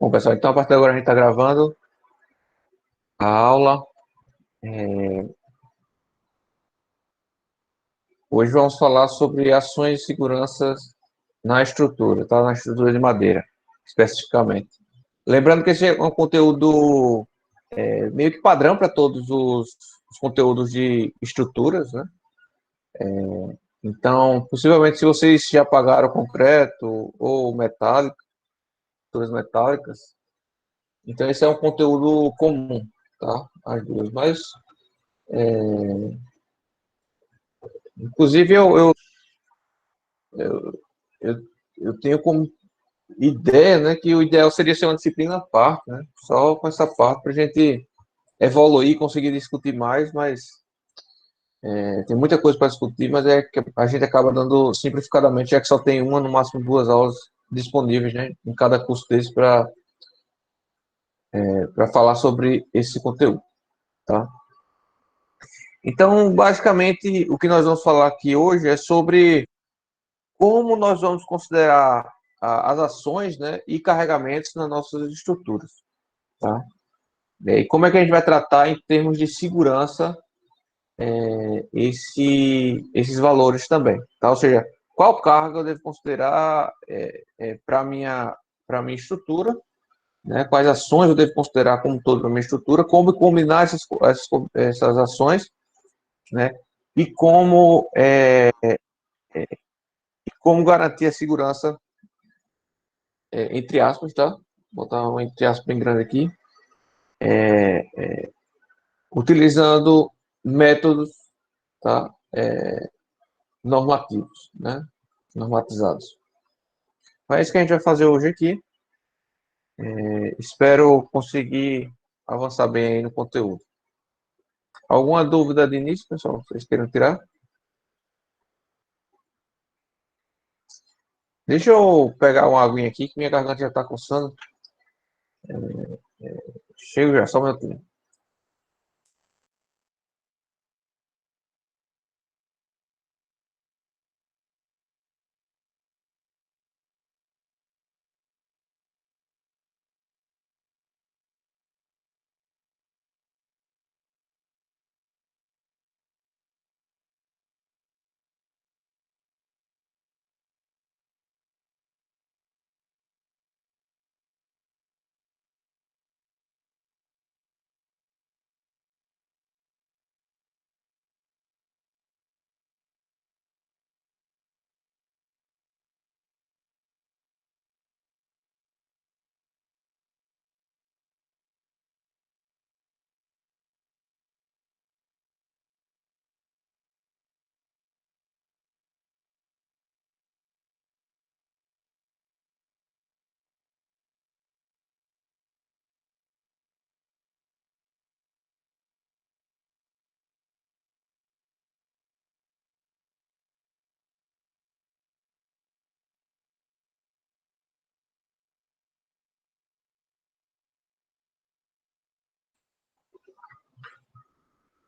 Bom, pessoal, então a partir de agora a gente está gravando a aula. Hoje vamos falar sobre ações de segurança na estrutura, tá? Na estrutura de madeira, especificamente. Lembrando que esse é um conteúdo meio que padrão para todos os conteúdos de estruturas, né? Então, possivelmente, se vocês já pagaram concreto ou metálico, estruturas metálicas, então esse é um conteúdo comum, tá? As duas. Mas, inclusive, eu, eu tenho como ideia, né, que o ideal seria ser uma disciplina à parte, né? Só com essa parte para a gente evoluir, conseguir discutir mais, mas tem muita coisa para discutir, mas é que a gente acaba dando simplificadamente, já que só tem uma, no máximo duas aulas disponíveis, né, em cada curso desse para falar sobre esse conteúdo, tá? Então, basicamente, o que nós vamos falar aqui hoje é sobre como nós vamos considerar as ações, né, e carregamentos nas nossas estruturas, tá? E como é que a gente vai tratar em termos de segurança esses valores também, tá? Ou seja, qual carga eu devo considerar para minha estrutura, né? Quais ações eu devo considerar como todo para minha estrutura, como combinar essas ações, né? E como garantir a segurança, entre aspas, tá? Vou botar um entre aspas bem grande aqui, utilizando métodos, tá? Normativos, né? Normatizados. É isso que a gente vai fazer hoje aqui. Espero conseguir avançar bem aí no conteúdo. Alguma dúvida de início, pessoal? Vocês queiram tirar? Deixa eu pegar uma aguinha aqui, que minha garganta já está coçando. Chego já, só um minutinho.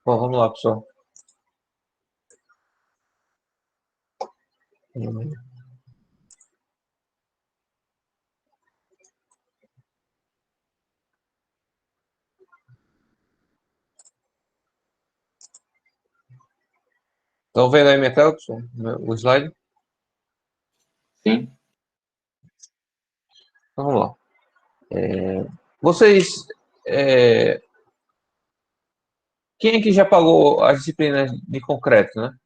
Bom, vamos lá, pessoal. Estão vendo aí minha tela, pessoal? O slide? Sim. Então, vamos lá. Vocês, quem aqui já pagou as disciplinas de concreto, né?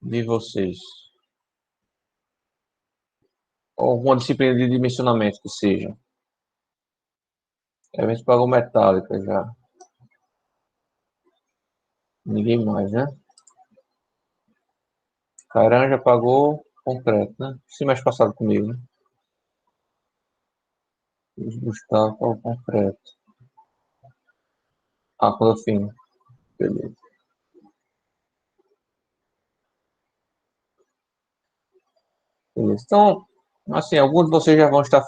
De vocês? Ou alguma disciplina de dimensionamento que seja? A gente pagou metálica já. Ninguém mais, né? Caran já pagou concreto, né? Se mais passado comigo, né? Gustavo pagou concreto. Ah, quando eu fim. Beleza. Beleza. Então, assim, alguns de vocês já vão estar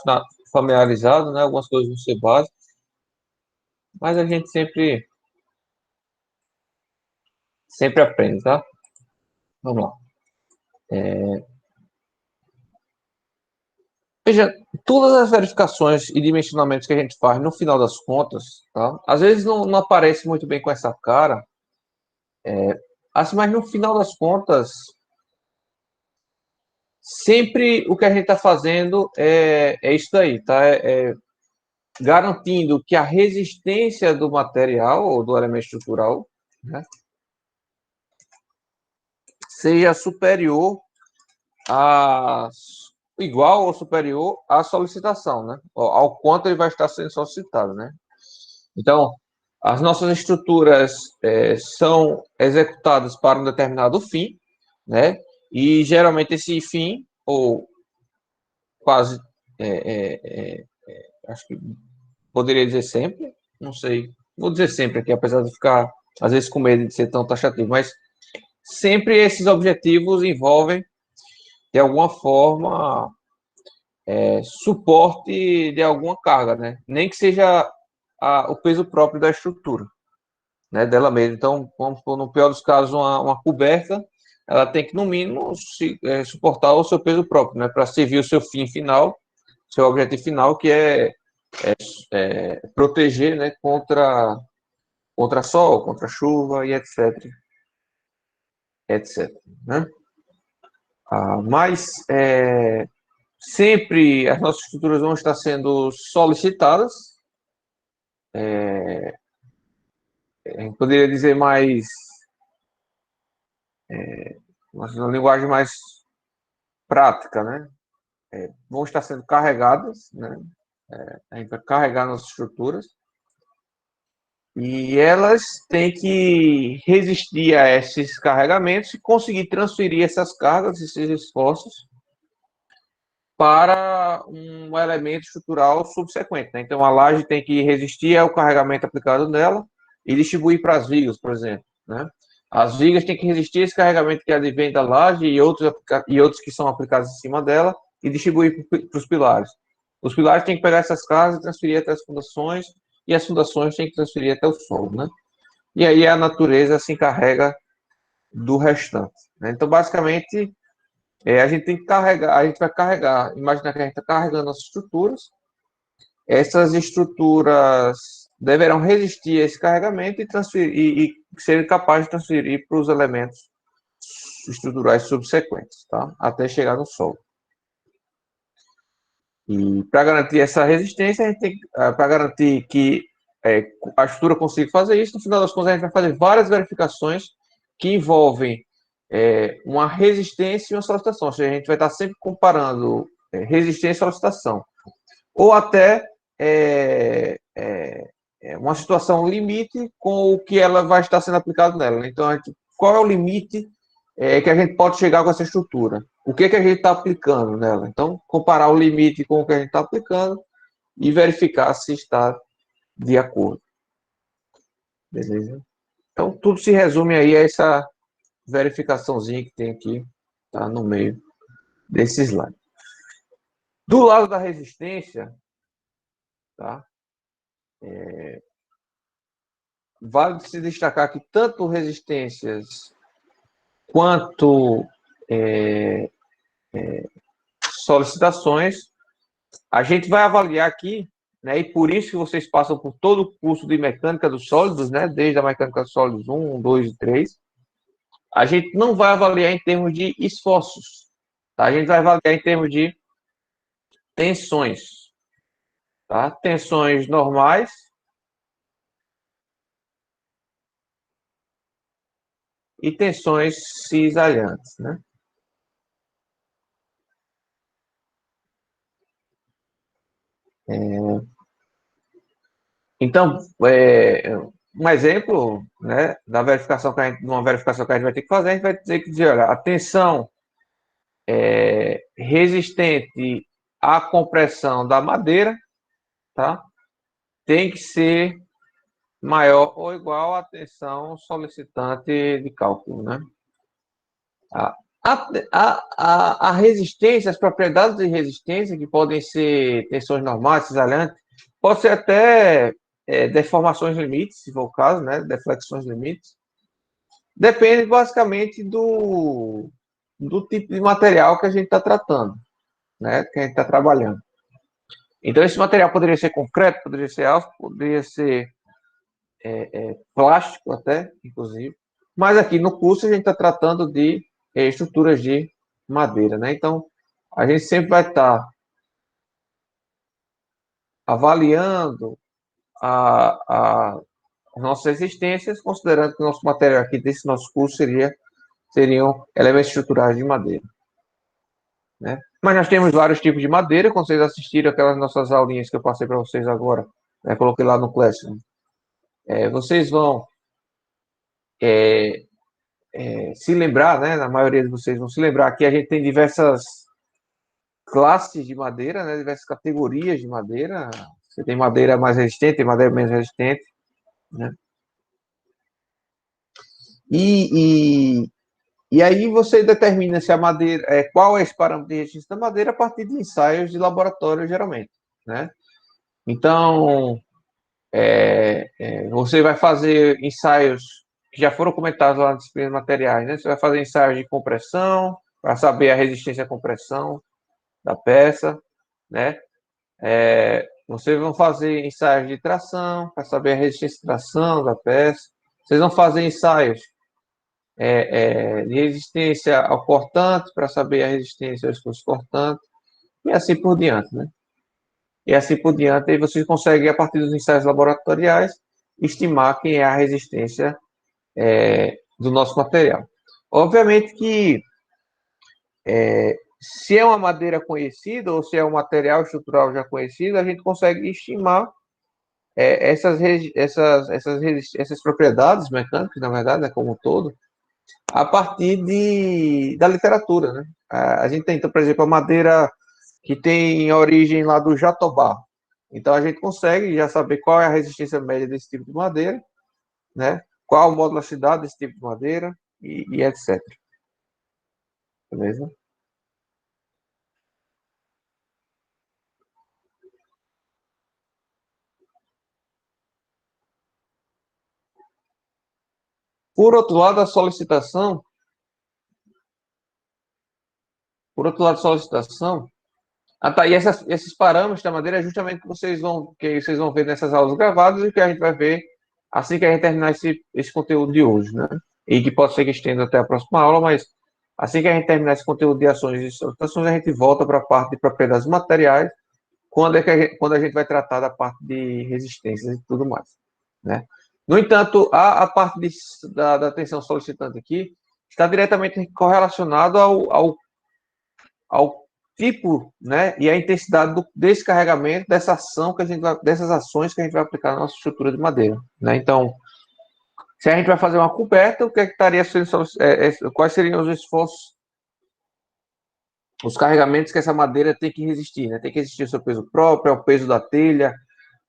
familiarizados, né? Algumas coisas vão ser básicas, mas a gente sempre aprende, tá? Vamos lá. Veja, todas as verificações e dimensionamentos que a gente faz, no final das contas, tá? Às vezes não aparece muito bem com essa cara, assim, mas no final das contas, sempre o que a gente está fazendo é isso daí, tá? Garantindo que a resistência do material ou do elemento estrutural, né, seja superior a igual ou superior à solicitação, né? Ao quanto ele vai estar sendo solicitado, né? Então, as nossas estruturas são executadas para um determinado fim, né? E geralmente esse fim, ou quase, acho que poderia dizer sempre, não sei, vou dizer sempre aqui, apesar de ficar às vezes com medo de ser tão taxativo, mas sempre esses objetivos envolvem, de alguma forma, suporte de alguma carga, né? Nem que seja o peso próprio da estrutura, né? Dela mesma. Então, vamos supor, no pior dos casos, uma coberta, ela tem que, no mínimo, suportar o seu peso próprio, né? Para servir o seu fim final, seu objetivo final, que é proteger, né? Contra sol, contra chuva e etc. Etc. Né? Mas sempre as nossas estruturas vão estar sendo solicitadas. Poderia dizer uma linguagem mais prática, né? Vão estar sendo carregadas, né? A gente vai carregar nossas estruturas e elas têm que resistir a esses carregamentos e conseguir transferir essas cargas, esses esforços para um elemento estrutural subsequente, né? Então, a laje tem que resistir ao carregamento aplicado nela e distribuir para as vigas, por exemplo, né? As vigas têm que resistir a esse carregamento que advém da laje e outros que são aplicados em cima dela e distribuir para os pilares. Os pilares têm que pegar essas cargas e transferir até as fundações e as fundações têm que transferir até o solo, né? E aí a natureza se encarrega do restante, né? Então, basicamente, a gente tem que carregar, a gente vai carregar, imagina que a gente está carregando as estruturas, essas estruturas deverão resistir a esse carregamento e transferir e serem capazes de transferir para os elementos estruturais subsequentes, tá? Até chegar no solo. E para garantir essa resistência, a gente tem para garantir que a estrutura consiga fazer isso, no final das contas a gente vai fazer várias verificações que envolvem uma resistência e uma solicitação. Ou seja, a gente vai estar sempre comparando resistência e solicitação. Ou até uma situação limite com o que ela vai estar sendo aplicado nela. Então, qual é o limite que a gente pode chegar com essa estrutura? O que a gente está aplicando nela? Então, comparar o limite com o que a gente está aplicando e verificar se está de acordo. Beleza? Então, tudo se resume aí a essa verificaçãozinha que tem aqui, tá no meio desse slide. Do lado da resistência, tá? Vale se destacar que tanto resistências quanto solicitações, a gente vai avaliar aqui, né? E por isso que vocês passam por todo o curso de mecânica dos sólidos, né? Desde a mecânica dos sólidos 1, 2 e 3. A gente não vai avaliar em termos de esforços, tá? A gente vai avaliar em termos de tensões, tá? Tensões normais e tensões cisalhantes, né? Então, um exemplo, né, da verificação que uma verificação que a gente vai ter que fazer, a gente vai ter que dizer, olha, a tensão resistente à compressão da madeira, tá? Tem que ser maior ou igual à tensão solicitante de cálculo, né? A, a resistência, as propriedades de resistência, que podem ser tensões normais, cisalhantes, pode ser até deformações limites, se for o caso, né? Deflexões limites. Depende basicamente do tipo de material que a gente está tratando, né? Que a gente está trabalhando. Então, esse material poderia ser concreto, poderia ser aço, poderia ser plástico até, inclusive. Mas aqui no curso a gente está tratando de estruturas de madeira, né? Então, a gente sempre vai estar avaliando as nossas existências, considerando que o nosso material aqui desse nosso curso seriam elementos estruturais de madeira, né? Mas nós temos vários tipos de madeira. Quando vocês assistiram aquelas nossas aulinhas que eu passei para vocês agora, né, coloquei lá no Classroom, vocês vão se lembrar, né? Na maioria de vocês vão se lembrar que a gente tem diversas classes de madeira, né? Diversas categorias de madeira. Você tem madeira mais resistente, tem madeira menos resistente, né? E, e aí você determina se a madeira, qual é esse parâmetro de resistência da madeira a partir de ensaios de laboratório, geralmente, né? Então, você vai fazer ensaios que já foram comentados lá nas disciplinas materiais, né? Você vai fazer ensaios de compressão, para saber a resistência à compressão da peça, né? Vocês vão fazer ensaios de tração, para saber a resistência de tração da peça. Vocês vão fazer ensaios de resistência ao cortante, para saber a resistência ao esforço cortante, e assim por diante, né? E assim por diante, aí vocês conseguem, a partir dos ensaios laboratoriais, estimar quem é a resistência do nosso material. Obviamente que se é uma madeira conhecida ou se é um material estrutural já conhecido, a gente consegue estimar essas propriedades mecânicas, na verdade, né, como um todo, a partir da literatura, né? A gente tem, então, por exemplo, a madeira que tem origem lá do jatobá. Então, a gente consegue já saber qual é a resistência média desse tipo de madeira, né? Qual a modularidade desse tipo de madeira e etc. Beleza? Por outro lado, a solicitação, tá, e esses parâmetros da madeira é justamente que vocês vão ver nessas aulas gravadas e que a gente vai ver assim que a gente terminar esse conteúdo de hoje, né? E que pode ser que estenda até a próxima aula, mas assim que a gente terminar esse conteúdo de ações e solicitações, a gente volta para a parte de propriedades materiais, quando a gente vai tratar da parte de resistências e tudo mais, né? No entanto, a parte da tensão solicitante aqui está diretamente correlacionado ao tipo, né, e a intensidade desse carregamento, dessas ações que a gente vai aplicar na nossa estrutura de madeira, né? Então, se a gente vai fazer uma coberta, o que, estaria sendo, quais seriam os esforços, os carregamentos que essa madeira tem que resistir, né? Tem que resistir ao seu peso próprio, ao peso da telha,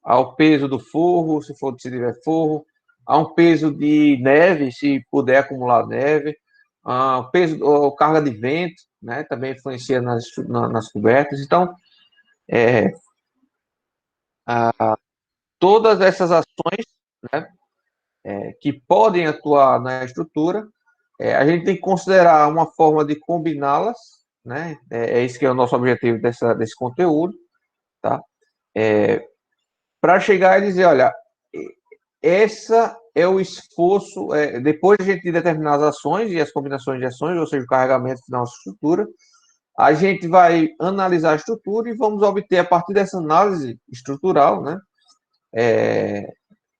ao peso do forro, se tiver forro, a um peso de neve, se puder acumular neve, o peso, a carga de vento, né, também influencia nas cobertas. Então, todas essas ações, né, que podem atuar na estrutura, a gente tem que considerar uma forma de combiná-las, né? Esse que é o nosso objetivo desse conteúdo, tá? Para chegar e dizer, olha, essa é o esforço, depois de a gente determinar as ações e as combinações de ações, ou seja, o carregamento da nossa estrutura, a gente vai analisar a estrutura e vamos obter, a partir dessa análise estrutural, né?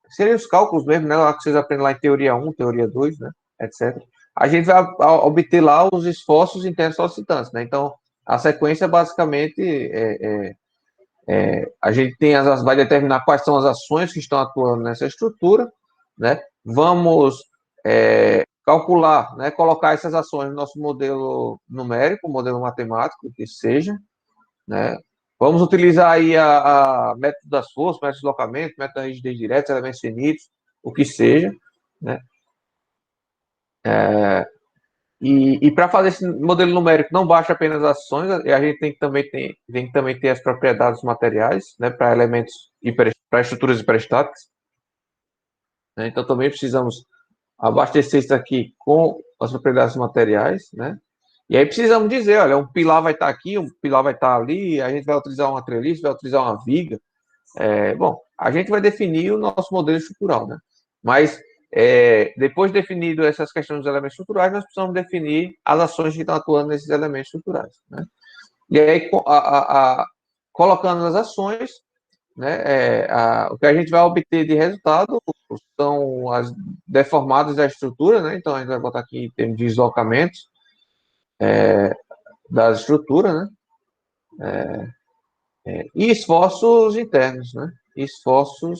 Seriam os cálculos mesmo, né? Lá que vocês aprendem lá em teoria 1, teoria 2, né? Etc. A gente vai obter lá os esforços internos solicitantes, né? Então, a sequência, basicamente, a gente vai determinar quais são as ações que estão atuando nessa estrutura, né? Vamos calcular, né? Colocar essas ações no nosso modelo numérico, modelo matemático, que seja, né? Vamos utilizar aí a método das forças, método de deslocamento, método da rigidez direta, elementos finitos, o que seja, né? E para fazer esse modelo numérico, não basta apenas ações, a gente tem que também ter as propriedades materiais, né, para elementos, para estruturas hiperestáticas, né? Então, também precisamos abastecer isso aqui com as propriedades materiais, né? E aí precisamos dizer, olha, um pilar vai estar aqui, um pilar vai estar ali, a gente vai utilizar uma treliça, vai utilizar uma viga. Bom, a gente vai definir o nosso modelo estrutural, né? Mas depois de definido essas questões dos elementos estruturais, nós precisamos definir as ações que estão atuando nesses elementos estruturais, né? E aí, colocando as ações, né, o que a gente vai obter de resultado são as deformadas da estrutura, né? Então, a gente vai botar aqui em termos de deslocamentos das estruturas, né? E esforços internos, né? Esforços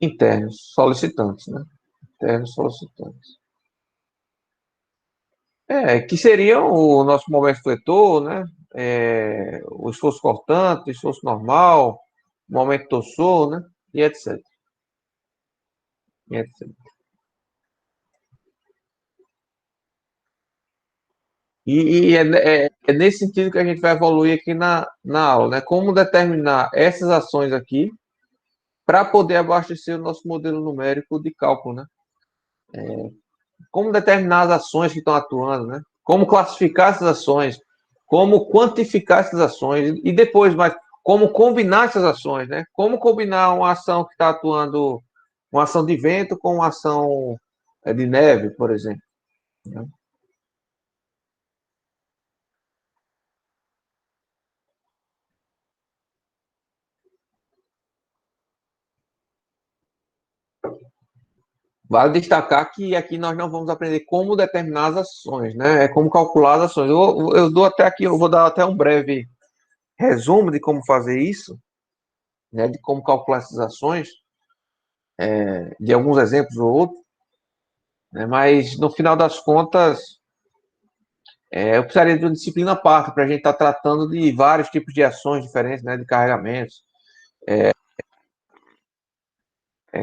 internos, solicitantes, né? Internos solicitantes. Que seriam o nosso momento fletor, né? O esforço cortante, o esforço normal, o momento torsor, né? E etc. E etc. É nesse sentido que a gente vai evoluir aqui na aula, né? Como determinar essas ações aqui para poder abastecer o nosso modelo numérico de cálculo, né? Como determinar as ações que estão atuando, né? Como classificar essas ações, como quantificar essas ações e depois, mas como combinar essas ações, né? Como combinar uma ação que está atuando, uma ação de vento com uma ação de neve, por exemplo. Né? Vale destacar que aqui nós não vamos aprender como determinar as ações, né? É como calcular as ações. Eu dou até aqui, eu vou dar até um breve resumo de como fazer isso, né? De como calcular essas ações, de alguns exemplos ou outros, né? Mas no final das contas, eu precisaria de uma disciplina à parte para a gente estar tratando de vários tipos de ações diferentes, né? De carregamentos,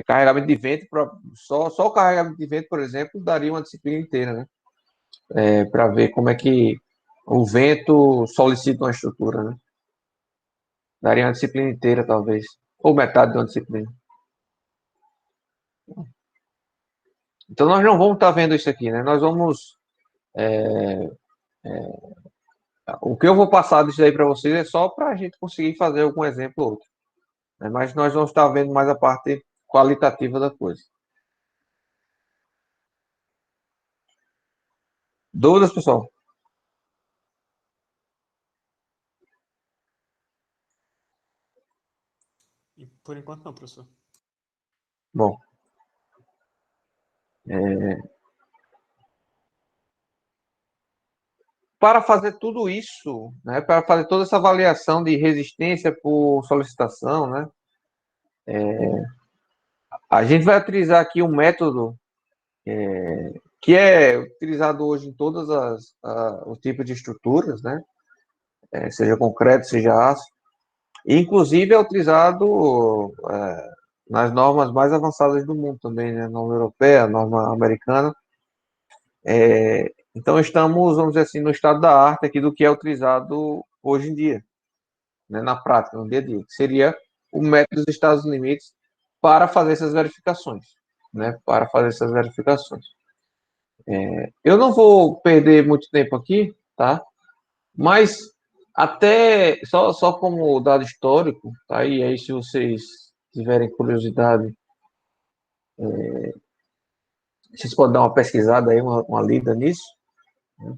carregamento de vento, só o carregamento de vento, por exemplo, daria uma disciplina inteira, né? Para ver como é que o vento solicita uma estrutura, né? Daria uma disciplina inteira, talvez. Ou metade de uma disciplina. Então, nós não vamos estar vendo isso aqui, né? Nós vamos. O que eu vou passar disso aí para vocês é só para a gente conseguir fazer algum exemplo ou outro. Né? Mas nós vamos estar vendo mais a parte qualitativa da coisa. Dúvidas, pessoal? Por enquanto não, professor. Bom. Para fazer tudo isso, né, para fazer toda essa avaliação de resistência por solicitação, né, a gente vai utilizar aqui um método que é utilizado hoje em todos os tipos de estruturas, né, seja concreto, seja aço, e inclusive é utilizado nas normas mais avançadas do mundo também, né, norma europeia, norma americana. Então estamos, vamos dizer assim, no estado da arte aqui do que é utilizado hoje em dia, né, na prática, no dia a dia, que seria o método dos Estados Limites para fazer essas verificações, né, para fazer essas verificações. Eu não vou perder muito tempo aqui, tá? Mas até só como dado histórico, tá? E aí se vocês tiverem curiosidade, vocês podem dar uma pesquisada aí, uma lida nisso. Né?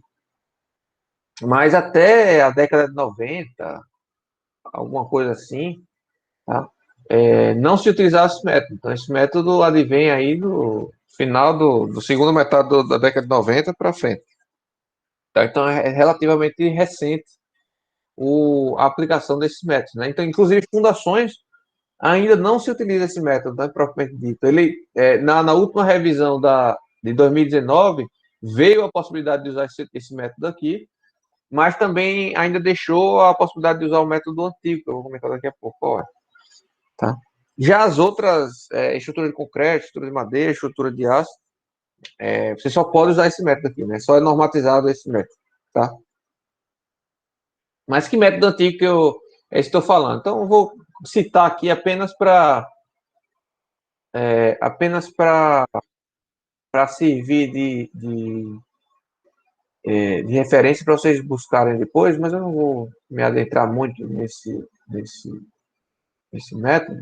Mas até a década de 90, alguma coisa assim, tá? Não se utilizava esse método. Então, esse método advém aí do final do segundo metade da década de 90 para frente. Tá? Então, é relativamente recente a aplicação desses métodos. Né? Então, inclusive, fundações ainda não se utiliza esse método, né, propriamente dito. Ele, na última revisão de 2019, veio a possibilidade de usar esse método aqui, mas também ainda deixou a possibilidade de usar o método antigo, que eu vou comentar daqui a pouco. Ó. Tá? Já as outras, estrutura de concreto, estrutura de madeira, estrutura de aço, você só pode usar esse método aqui, né? Só é normatizado esse método, tá? Mas que método antigo que eu estou falando? Então, eu vou citar aqui apenas para servir de referência para vocês buscarem depois, mas eu não vou me adentrar muito nesse método.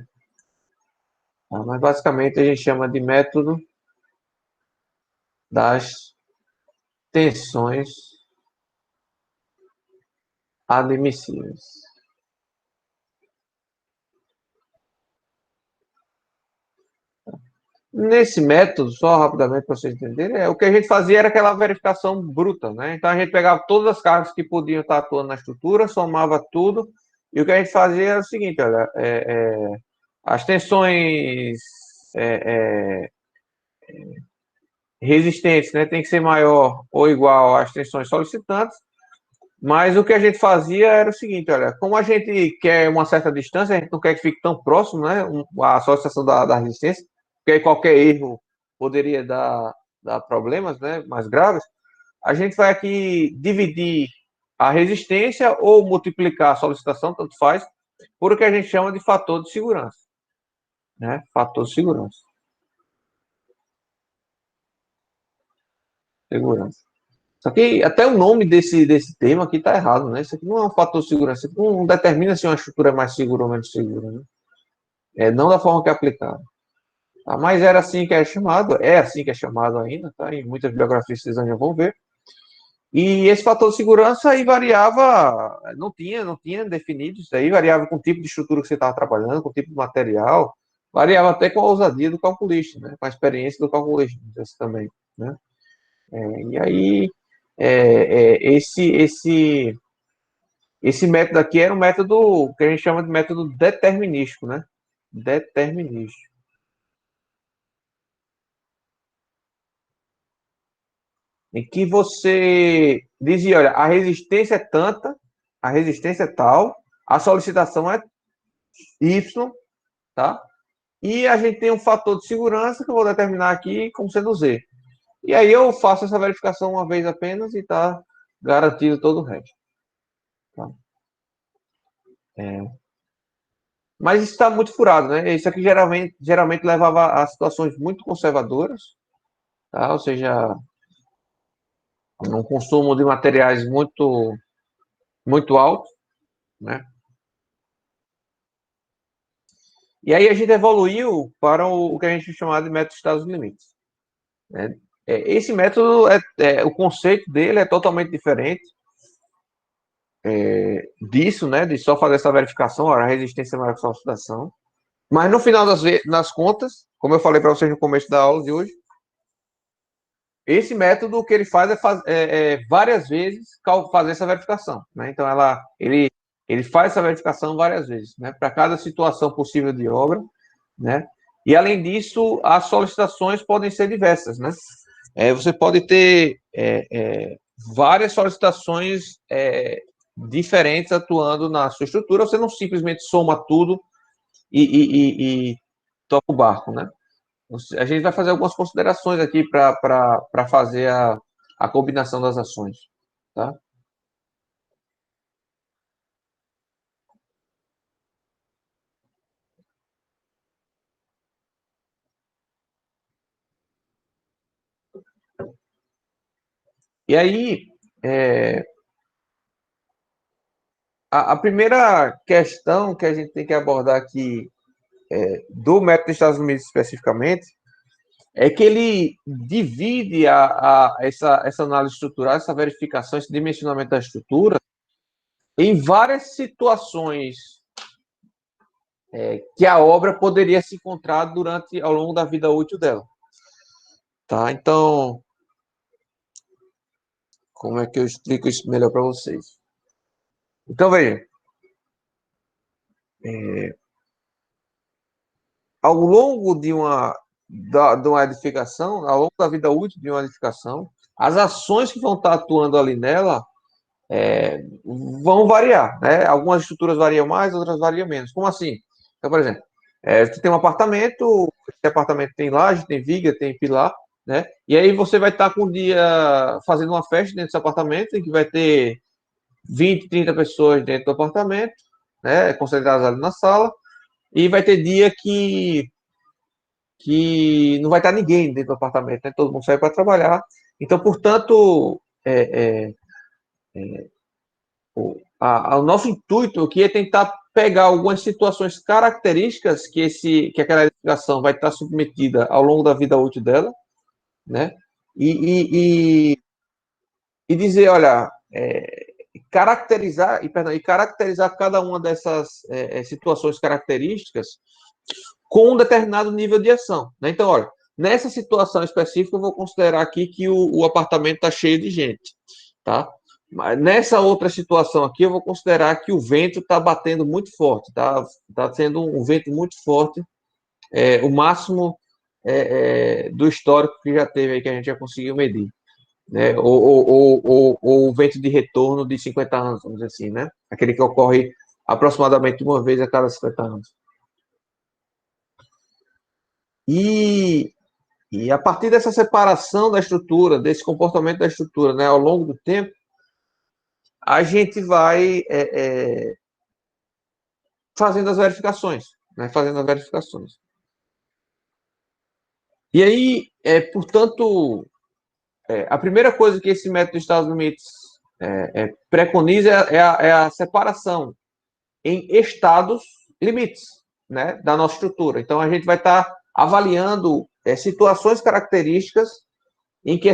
Tá? Mas basicamente a gente chama de método das tensões admissíveis. Nesse método, só rapidamente para vocês entenderem, o que a gente fazia era aquela verificação bruta, né? Então a gente pegava todas as cargas que podiam estar atuando na estrutura, somava tudo, e o que a gente fazia era o seguinte, olha, as tensões resistentes, né, tem que ser maior ou igual às tensões solicitantes, mas o que a gente fazia era o seguinte, olha, como a gente quer uma certa distância, a gente não quer que fique tão próximo, né, a associação da resistência, porque aí qualquer erro poderia dar problemas, né, mais graves, a gente vai aqui dividir a resistência ou multiplicar a solicitação, tanto faz, por o que a gente chama de fator de segurança, né, fator de segurança. Segurança. Só que até o nome desse tema aqui está errado, né? Isso aqui não é um fator de segurança. Isso não determina se uma estrutura é mais segura ou menos segura, né? Não da forma que é aplicada. Tá? Mas era assim que é chamado, é assim que é chamado ainda, tá? Em muitas biografias vocês já vão ver. E esse fator de segurança aí variava, não tinha definido isso aí, variava com o tipo de estrutura que você estava trabalhando, com o tipo de material, variava até com a ousadia do calculista, né? Com a experiência do calculista também, né? E aí, esse método aqui era um método que a gente chama de método determinístico, né? Determinístico. Em que você dizia, olha, a resistência é tanta, a resistência é tal, a solicitação é Y, tá? E a gente tem um fator de segurança que eu vou determinar aqui como sendo Z. E aí eu faço essa verificação uma vez apenas e está garantido todo o resto. Tá? Mas isso está muito furado, né? Isso aqui geralmente levava a situações muito conservadoras, tá? Ou seja, um consumo de materiais muito alto, né? E aí a gente evoluiu para o que a gente chama de método de estados limites. Né? Esse método, o conceito dele é totalmente diferente disso, né? De só fazer essa verificação, a resistência maior que a oxidação. Mas no final das contas, como eu falei para vocês no começo da aula de hoje, esse método, o que ele faz várias vezes fazer essa verificação. Né? Então, ele faz essa verificação várias vezes, né? Para cada situação possível de obra. Né? E, além disso, as solicitações podem ser diversas. Né? Você pode ter várias solicitações diferentes atuando na sua estrutura. Você não simplesmente soma tudo e toca o barco. Né? A gente vai fazer algumas considerações aqui para fazer a combinação das ações. Tá? E aí, a primeira questão que a gente tem que abordar aqui do método dos Estados Unidos especificamente é que ele divide essa análise estrutural, essa verificação, esse dimensionamento da estrutura em várias situações que a obra poderia se encontrar ao longo da vida útil dela. Tá? Então, como é que eu explico isso melhor para vocês? Então, veja. Ao longo de uma edificação, ao longo da vida útil de uma edificação, as ações que vão estar atuando ali nela vão variar. Né? Algumas estruturas variam mais, outras variam menos. Como assim? Então, por exemplo, você tem um apartamento, esse apartamento tem laje, tem viga, tem pilar, né? E aí você vai estar com um dia fazendo uma festa dentro desse apartamento, em que vai ter 20, 30 pessoas dentro do apartamento, né? Concentradas ali na sala, e vai ter dia que não vai estar ninguém dentro do apartamento, né? Todo mundo sai para trabalhar. Então, portanto, o nosso intuito aqui é tentar pegar algumas situações características que aquela edificação vai estar submetida ao longo da vida útil dela, né? E dizer, olha, caracterizar cada uma dessas situações características com um determinado nível de ação, né? Então, olha, nessa situação específica, eu vou considerar aqui que o apartamento está cheio de gente, tá? Mas nessa outra situação aqui, eu vou considerar que o vento está batendo muito forte, tá sendo um vento muito forte, o máximo do histórico que já teve aí, que a gente já conseguiu medir, né? Ou o vento de retorno de 50 anos, vamos dizer assim, né? Aquele que ocorre aproximadamente uma vez a cada 50 anos. E a partir dessa separação da estrutura, desse comportamento da estrutura, né, ao longo do tempo, a gente vai fazendo as verificações, né, E aí, portanto, a primeira coisa que esse método de estados limites preconiza é a separação em estados limites, né, da nossa estrutura. Então, a gente vai estar avaliando situações características em que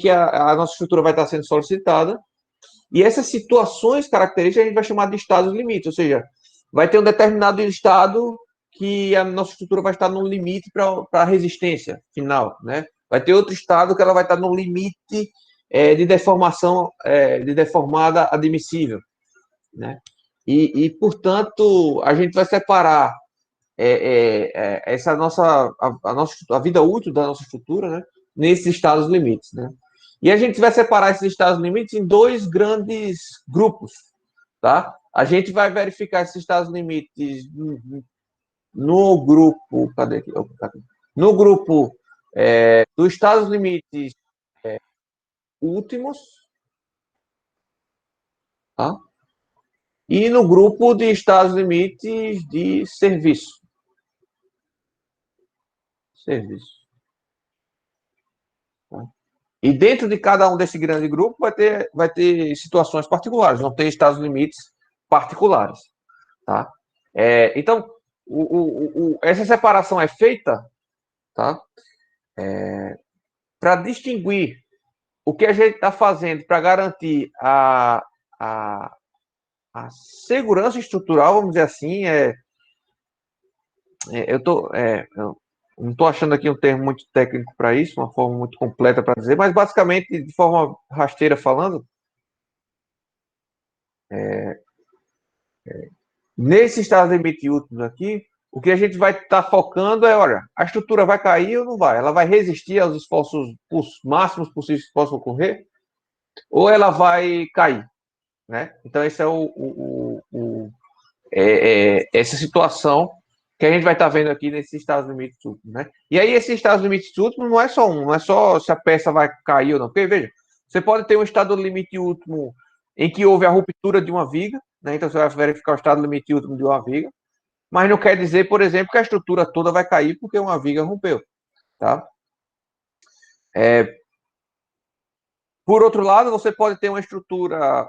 a nossa estrutura vai estar sendo solicitada, e essas situações características a gente vai chamar de estados limites, ou seja, vai ter um determinado estado que a nossa estrutura vai estar no limite para a resistência final, né? Vai ter outro estado que ela vai estar no limite de deformação, de deformada admissível, né? Portanto, a gente vai separar essa a vida útil da nossa estrutura, né, nesses estados limites, né? E a gente vai separar esses estados limites em dois grandes grupos, tá? A gente vai verificar esses estados limites no grupo, cadê aqui? No grupo dos estados limites últimos, tá? E no grupo de estados limites de serviço. Tá? E dentro de cada um desse grande grupo vai ter situações particulares, vão ter estados limites particulares. Tá? Então, essa separação é feita, tá? Para distinguir o que a gente está fazendo para garantir a segurança estrutural, vamos dizer assim. Eu não estou achando aqui um termo muito técnico para isso, uma forma muito completa para dizer, mas basicamente, de forma rasteira falando, nesse estado limite último aqui, o que a gente vai estar focando é, olha, a estrutura vai cair ou não vai? Ela vai resistir aos esforços máximos possíveis que possam ocorrer? Ou ela vai cair? Né? Então, esse essa situação que a gente vai estar vendo aqui nesses estados limites últimos, né? E aí, esses estados limites últimos não é só não é só se a peça vai cair ou não. Porque, veja, você pode ter um estado limite último em que houve a ruptura de uma viga, né? Então, você vai verificar o estado limite último de uma viga, mas não quer dizer, por exemplo, que a estrutura toda vai cair porque uma viga rompeu, tá? Por outro lado, você pode ter uma estrutura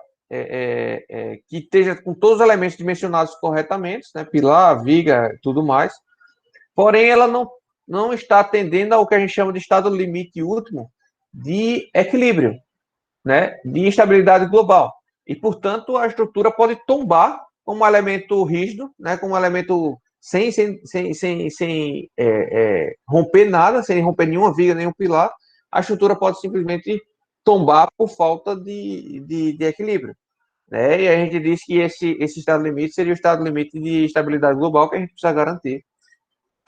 que esteja com todos os elementos dimensionados corretamente, né? Pilar, viga, tudo mais, porém ela não está atendendo ao que a gente chama de estado limite último de equilíbrio, né? De instabilidade global. E, portanto, a estrutura pode tombar como um elemento rígido, né? Como um elemento sem romper nada, sem romper nenhuma viga, nenhum pilar. A estrutura pode simplesmente tombar por falta de equilíbrio. Né? E a gente diz que esse estado limite seria o estado limite de estabilidade global que a gente precisa garantir.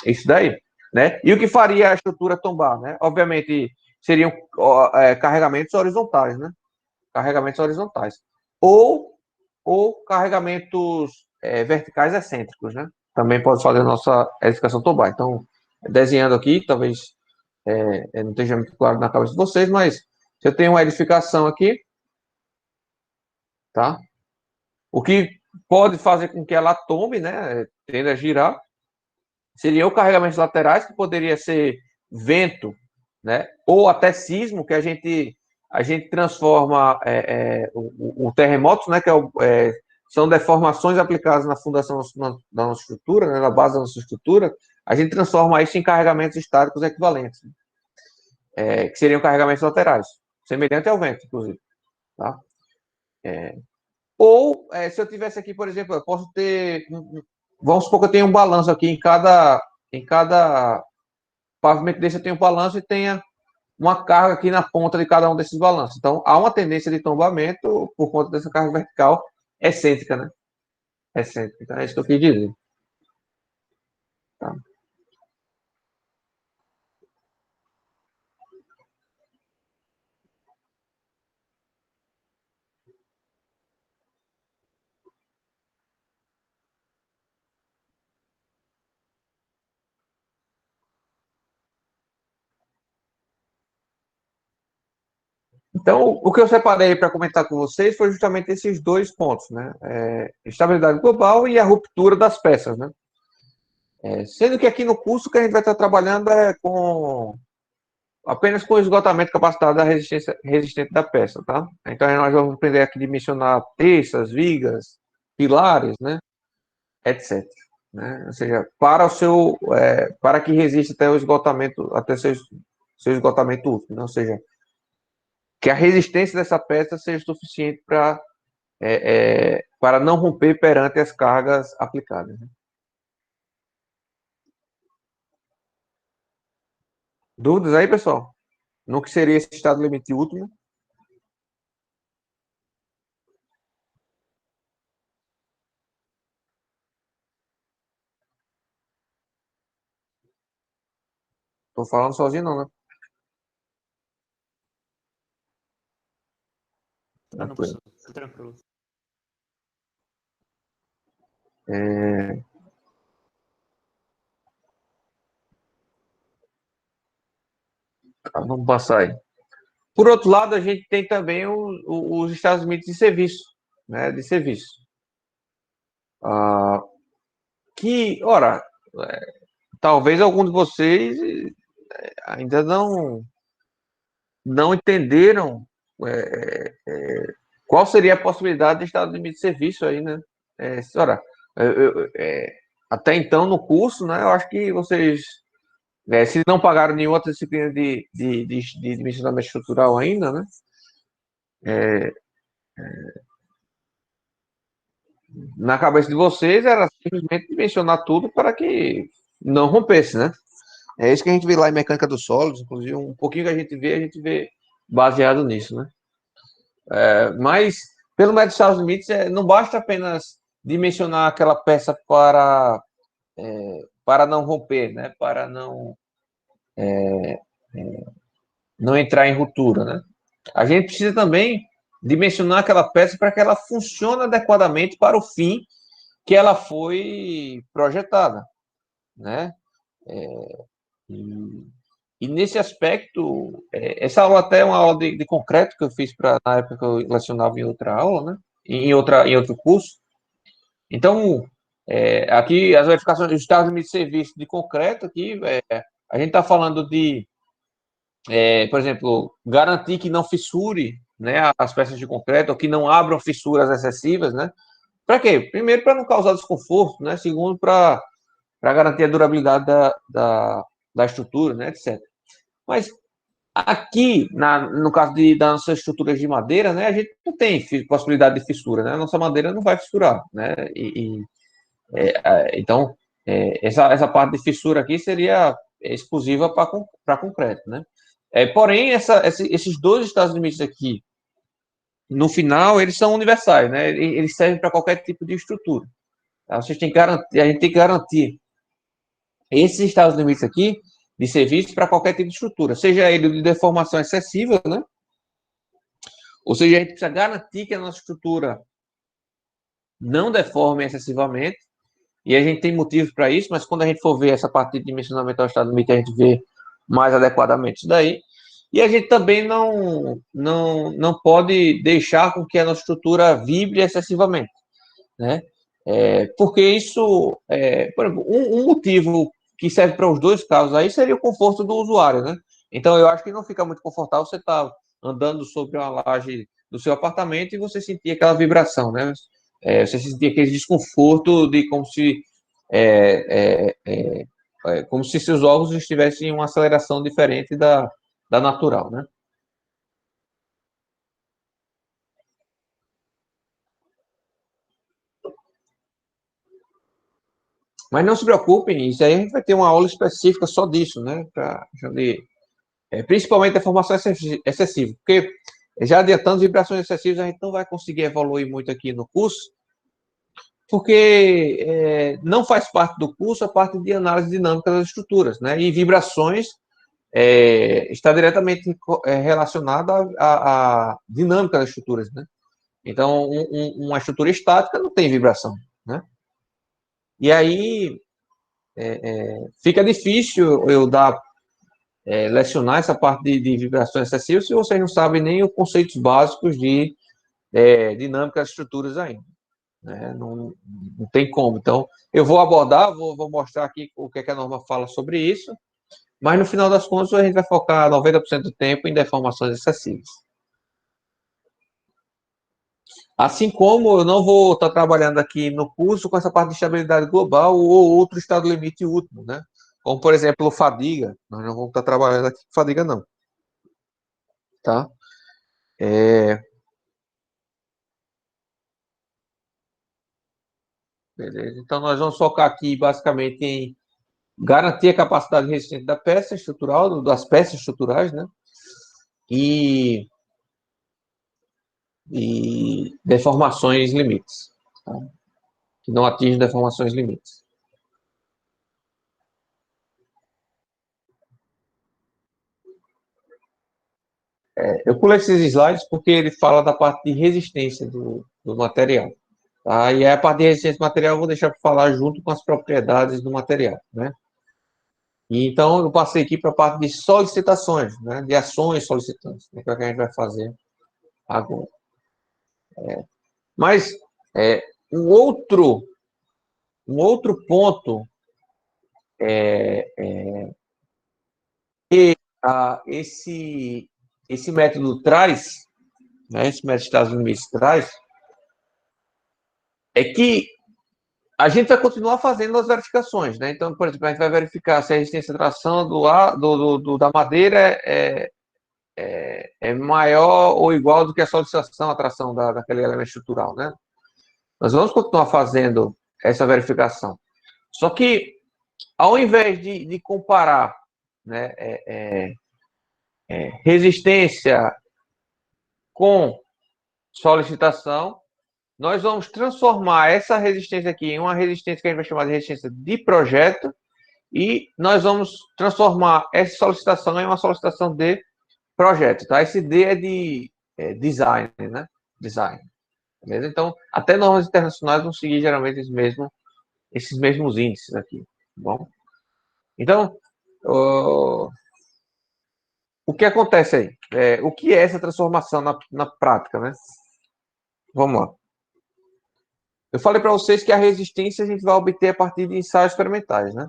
Isso daí. Né? E o que faria a estrutura tombar? Né? Obviamente, seriam carregamentos horizontais, né? Carregamentos horizontais. Ou carregamentos verticais excêntricos, né? Também pode fazer a nossa edificação tombar. Então, desenhando aqui, talvez não esteja muito claro na cabeça de vocês, mas se eu tenho uma edificação aqui, tá? O que pode fazer com que ela tombe, né? Tende a girar, seriam carregamentos laterais, que poderia ser vento, né? Ou até sismo, que a gente a gente transforma o terremoto, né, que são deformações aplicadas na fundação da nossa estrutura, né, na base da nossa estrutura, a gente transforma isso em carregamentos estáticos equivalentes, que seriam carregamentos laterais, semelhante ao vento, inclusive. Tá? Ou, se eu tivesse aqui, por exemplo, eu posso ter, vamos supor que eu tenho um balanço aqui em cada pavimento desse eu tenho um balanço e tenha uma carga aqui na ponta de cada um desses balanços. Então, há uma tendência de tombamento por conta dessa carga vertical excêntrica, né? Excêntrica. Então, é isso que eu quis dizer. Tá? Então, o que eu separei para comentar com vocês foi justamente esses dois pontos, né? Estabilidade global e a ruptura das peças, né? Sendo que aqui no curso que a gente vai estar trabalhando é apenas com o esgotamento de capacidade da resistência resistente da peça, tá? Então, nós vamos aprender aqui a dimensionar terças, vigas, pilares, né? Etc. Né? Ou seja, para que resista até o esgotamento, até seu esgotamento último, né? Ou seja, que a resistência dessa peça seja suficiente para não romper perante as cargas aplicadas. Né? Dúvidas aí, pessoal? No que seria esse estado limite último? Estou falando sozinho, não, né? Não, professor. Fique tranquilo. Tá, vamos passar aí. Por outro lado, a gente tem também os estados limites de serviço, né? De serviço. Ora, talvez alguns de vocês ainda não entenderam qual seria a possibilidade de estado limite de serviço aí, né? Ora, até então no curso, né? Eu acho que vocês, se não pagaram nenhuma outra disciplina de dimensionamento estrutural ainda, né? Na cabeça de vocês era simplesmente dimensionar tudo para que não rompesse, né? É isso que a gente vê lá em mecânica dos sólidos, inclusive um pouquinho que a gente vê baseado nisso, né? Mas, pelo método de Estados Limites, não basta apenas dimensionar aquela peça para não romper, né? Para não entrar em ruptura, né? A gente precisa também dimensionar aquela peça para que ela funcione adequadamente para o fim que ela foi projetada, né? E nesse aspecto, essa aula até é uma aula de concreto que eu fiz na época que eu lecionava em outra aula, né? Em outro curso. Então, aqui as verificações dos estados de serviço de concreto, aqui, a gente está falando de, por exemplo, garantir que não fissure, né, as peças de concreto, ou que não abram fissuras excessivas, né? Para quê? Primeiro, para não causar desconforto, né? Segundo, para garantir a durabilidade da estrutura, né, etc. Mas aqui, no caso das nossas estruturas de madeira, né, a gente não tem possibilidade de fissura, né? A nossa madeira não vai fissurar, né? Então, essa parte de fissura aqui seria exclusiva para concreto, né? Porém, esses dois estados limites aqui, no final, eles são universais, né? Eles servem para qualquer tipo de estrutura. Tá? A gente tem que garantir esses estados limites aqui de serviço para qualquer tipo de estrutura, seja ele de deformação excessiva, né? Ou seja, a gente precisa garantir que a nossa estrutura não deforme excessivamente, e a gente tem motivos para isso, mas quando a gente for ver essa parte de dimensionamento ao estado limite, a gente vê mais adequadamente isso daí. E a gente também não pode deixar com que a nossa estrutura vibre excessivamente, né? Porque isso, por exemplo, um motivo que serve para os dois casos aí seria o conforto do usuário, né? Então, eu acho que não fica muito confortável você estar andando sobre uma laje do seu apartamento e você sentia aquela vibração, né? Você sentia aquele desconforto de como se seus órgãos estivessem em uma aceleração diferente da natural, né? Mas não se preocupem, isso aí a gente vai ter uma aula específica só disso, né? Principalmente a formação excessiva, porque já adiantando vibrações excessivas, a gente não vai conseguir evoluir muito aqui no curso, porque não faz parte do curso a parte de análise dinâmica das estruturas, né? E vibrações está diretamente relacionada à dinâmica das estruturas, né? Então, uma estrutura estática não tem vibração, né? E aí fica difícil eu lecionar essa parte de vibrações excessivas se vocês não sabem nem os conceitos básicos de dinâmica das estruturas ainda. Né? Não tem como. Então, eu vou abordar, vou mostrar aqui o que a norma fala sobre isso, mas no final das contas a gente vai focar 90% do tempo em deformações excessivas. Assim como eu não vou estar trabalhando aqui no curso com essa parte de estabilidade global ou outro estado limite último, né? Como, por exemplo, fadiga. Nós não vamos estar trabalhando aqui com fadiga, não. Tá? Beleza. Então, nós vamos focar aqui, basicamente, em garantir a capacidade resistente da peça estrutural, das peças estruturais, né? E deformações limites. Tá? Que não atingem deformações limites. Eu pulei esses slides porque ele fala da parte de resistência do material. Tá? E a parte de resistência do material eu vou deixar para falar junto com as propriedades do material. Né? E então, eu passei aqui para a parte de solicitações, né? De ações solicitantes, né? Que é o que a gente vai fazer agora. Mas um outro ponto que esse método traz, né, esse método de Estados Unidos traz, é que a gente vai continuar fazendo as verificações. Né? Então, por exemplo, a gente vai verificar se a resistência à tração da madeira é maior ou igual do que a solicitação à tração daquele elemento estrutural. Né? Nós vamos continuar fazendo essa verificação. Só que, ao invés de comparar, né, resistência com solicitação, nós vamos transformar essa resistência aqui em uma resistência que a gente vai chamar de resistência de projeto e nós vamos transformar essa solicitação em uma solicitação de projeto. Tá? Esse D é de design, né? Design. Beleza? Então, até normas internacionais vão seguir geralmente esses mesmos índices aqui. Tá bom? Então, o que acontece aí? O que é essa transformação na prática, né? Vamos lá. Eu falei para vocês que a resistência a gente vai obter a partir de ensaios experimentais, né?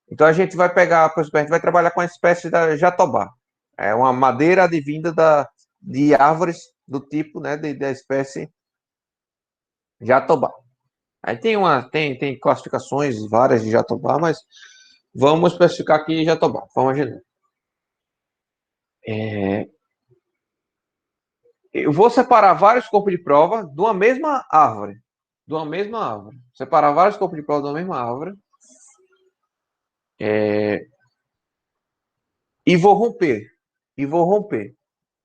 Então, a gente vai pegar, por exemplo, a gente vai trabalhar com a espécie da jatobá. É uma madeira advinda de árvores do tipo, né, da espécie jatobá. Aí tem classificações várias de jatobá, mas vamos especificar aqui jatobá, forma genérica. Eu vou separar vários corpos de prova de uma mesma árvore. De uma mesma árvore. Separar vários corpos de prova de uma mesma árvore. E vou romper.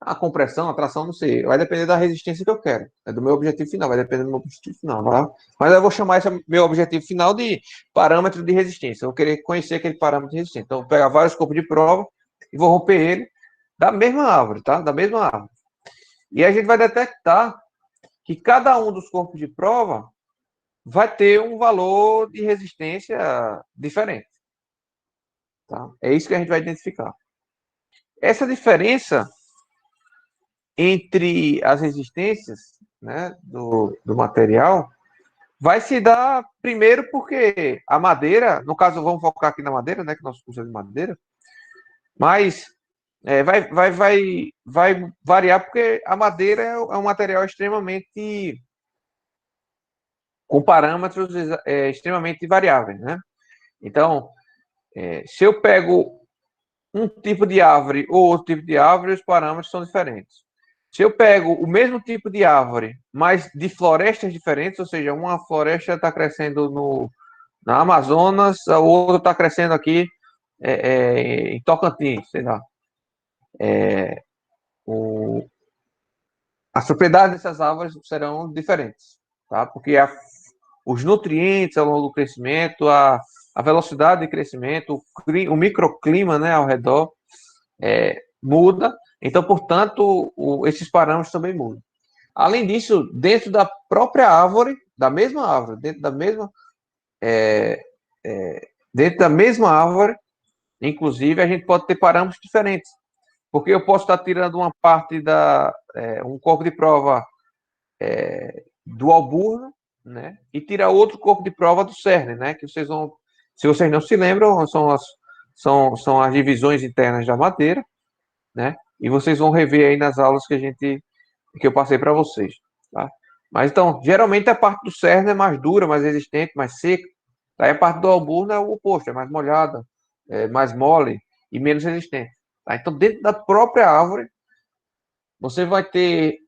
A compressão, a tração, não sei. Vai depender da resistência que eu quero. É do meu objetivo final. Vai depender do meu objetivo final. Tá? Mas eu vou chamar esse meu objetivo final de parâmetro de resistência. Eu vou querer conhecer aquele parâmetro de resistência. Então, eu vou pegar vários corpos de prova e vou romper ele da mesma árvore, tá? Da mesma árvore. E a gente vai detectar que cada um dos corpos de prova vai ter um valor de resistência diferente. Tá? É isso que a gente vai identificar. Essa diferença entre as resistências, né, do material vai se dar primeiro porque a madeira, no caso vamos focar aqui na madeira, né, que nosso curso é de madeira, mas vai variar, porque a madeira é um material extremamente com parâmetros extremamente variáveis, né? Então, se eu pego um tipo de árvore ou outro tipo de árvore, os parâmetros são diferentes. Se eu pego o mesmo tipo de árvore, mas de florestas diferentes, ou seja, uma floresta está crescendo na Amazonas, a outra está crescendo aqui em Tocantins, sei lá. As propriedades dessas árvores serão diferentes, tá? Porque os nutrientes ao longo do crescimento, a velocidade de crescimento, o microclima, né, ao redor muda. Então, portanto, esses parâmetros também mudam. Além disso, dentro da própria árvore, da mesma árvore, dentro da mesma árvore, inclusive, a gente pode ter parâmetros diferentes. Porque eu posso estar tirando uma parte um corpo de prova do Alburno, né? E tirar outro corpo de prova do Cerne, né? Que vocês vão, se vocês não se lembram, são as divisões internas da madeira, né? E vocês vão rever aí nas aulas que eu passei para vocês, tá? Mas então, geralmente a parte do Cerne é mais dura, mais resistente, mais seca. Aí a parte do Alburno é o oposto, é mais molhada, mais mole e menos resistente. Tá? Então, dentro da própria árvore, você vai ter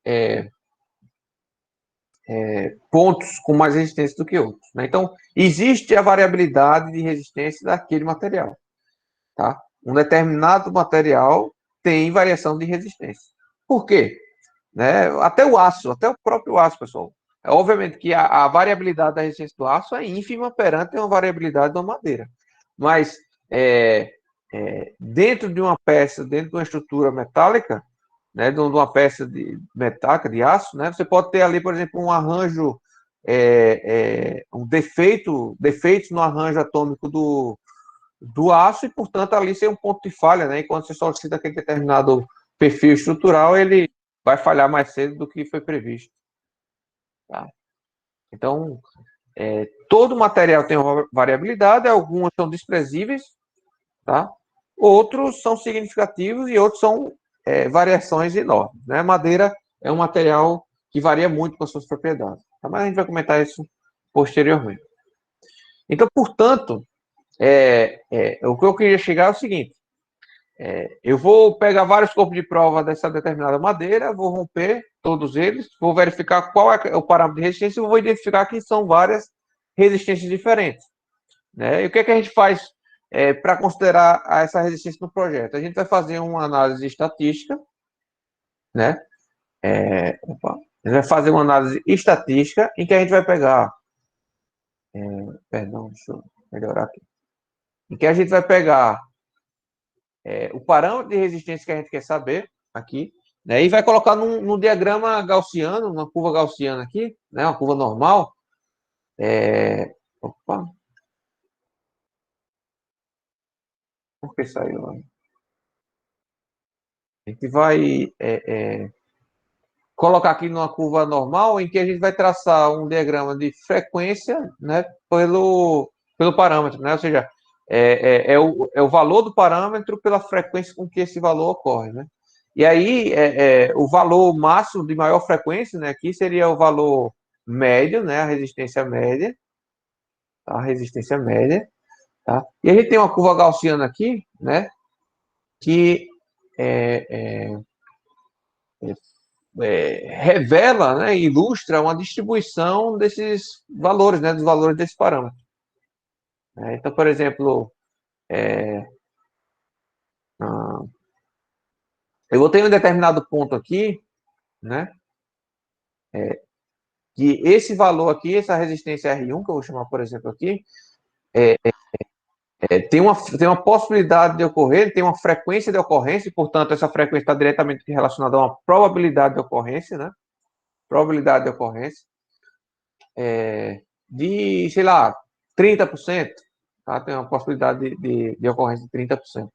pontos com mais resistência do que outros, né? Então, existe a variabilidade de resistência daquele material, tá? Um determinado material tem variação de resistência. Por quê? Né? Até o próprio aço, pessoal. Obviamente que a variabilidade da resistência do aço é ínfima perante a variabilidade da madeira. Mas, dentro de uma peça, dentro de uma estrutura metálica, né, de uma peça de metálica, de aço, né, você pode ter ali, por exemplo, um arranjo, defeitos no arranjo atômico do aço, e, portanto, ali ser um ponto de falha, né, e quando você solicita aquele determinado perfil estrutural, ele vai falhar mais cedo do que foi previsto. Tá? Então, todo material tem uma variabilidade, algumas são desprezíveis, tá? Outros são significativos e outros são variações enormes. Né? Madeira é um material que varia muito com as suas propriedades. Tá? Mas a gente vai comentar isso posteriormente. Então, portanto, o que eu queria chegar é o seguinte: eu vou pegar vários corpos de prova dessa determinada madeira, vou romper todos eles, vou verificar qual é o parâmetro de resistência e vou identificar que são várias resistências diferentes. Né? E o que a gente faz para considerar essa resistência no projeto? A gente vai fazer uma análise estatística, né? A gente vai fazer uma análise estatística em que a gente vai pegar, perdão, deixa eu melhorar aqui, em que a gente vai pegar o parâmetro de resistência que a gente quer saber aqui, né? E vai colocar num diagrama gaussiano, numa curva gaussiana aqui, né? Uma curva normal. Opa, por que saiu? A gente vai colocar aqui numa curva normal, em que a gente vai traçar um diagrama de frequência, né, pelo parâmetro, né? Ou seja, é o valor do parâmetro pela frequência com que esse valor ocorre, né? E aí, o valor máximo de maior frequência, né, aqui seria o valor médio, né, a resistência média, tá? A resistência média, tá? E a gente tem uma curva gaussiana aqui, né, que revela, né, ilustra uma distribuição desses valores, né, dos valores desse parâmetro. Então, por exemplo, eu vou ter um determinado ponto aqui, né, que esse valor aqui, essa resistência R1, que eu vou chamar, por exemplo, aqui, tem uma possibilidade de ocorrer, tem uma frequência de ocorrência, e, portanto, essa frequência está diretamente relacionada a uma probabilidade de ocorrência, né, probabilidade de ocorrência, de, sei lá, 30%, tá? Tem uma possibilidade de ocorrência de 30%.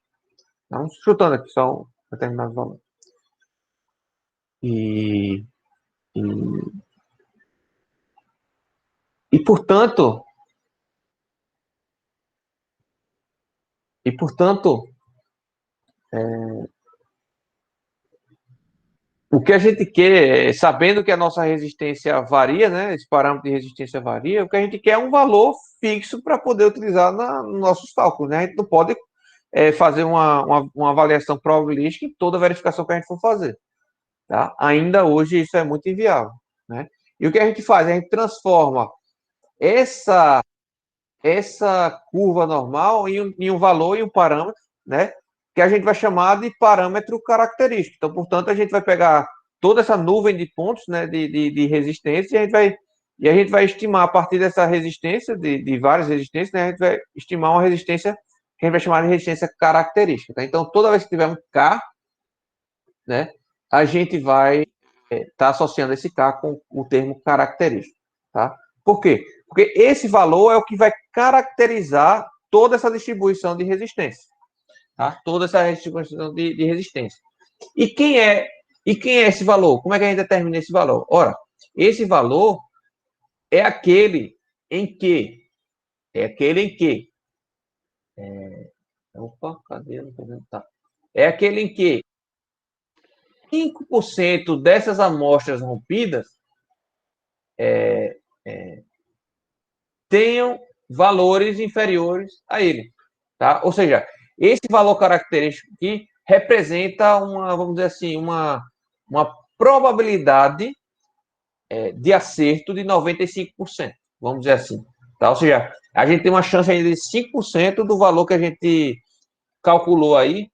Então, chutando aqui só um determinado valor. E, e, e portanto, o que a gente quer, sabendo que a nossa resistência varia, né? Esse parâmetro de resistência varia, o que a gente quer é um valor fixo para poder utilizar nos nossos cálculos, né? A gente não pode fazer uma avaliação probabilística em toda verificação que a gente for fazer. Tá? Ainda hoje isso é muito inviável. Né? E o que a gente faz? A gente transforma essa curva normal em um valor, em um parâmetro, né? Que a gente vai chamar de parâmetro característico. Então, portanto, a gente vai pegar toda essa nuvem de pontos, né, de resistência e a gente vai estimar a partir dessa resistência, de várias resistências, né, a gente vai estimar uma resistência que a gente vai chamar de resistência característica. Tá? Então, toda vez que tiver um K, né, a gente vai estar associando esse K com o termo característico. Tá? Por quê? Porque esse valor é o que vai caracterizar toda essa distribuição de resistência. Tá? Toda essa distribuição de resistência. E quem é esse valor? Como é que a gente determina esse valor? Ora, esse valor é aquele em que. Opa, cadê? Não tô vendo. Tá. É aquele em que 5% dessas amostras rompidas tenham valores inferiores a ele. Tá? Ou seja, esse valor característico aqui representa vamos dizer assim, uma probabilidade de acerto de 95%, vamos dizer assim. Tá? Ou seja, a gente tem uma chance ainda de 5% do valor que a gente calculou aí,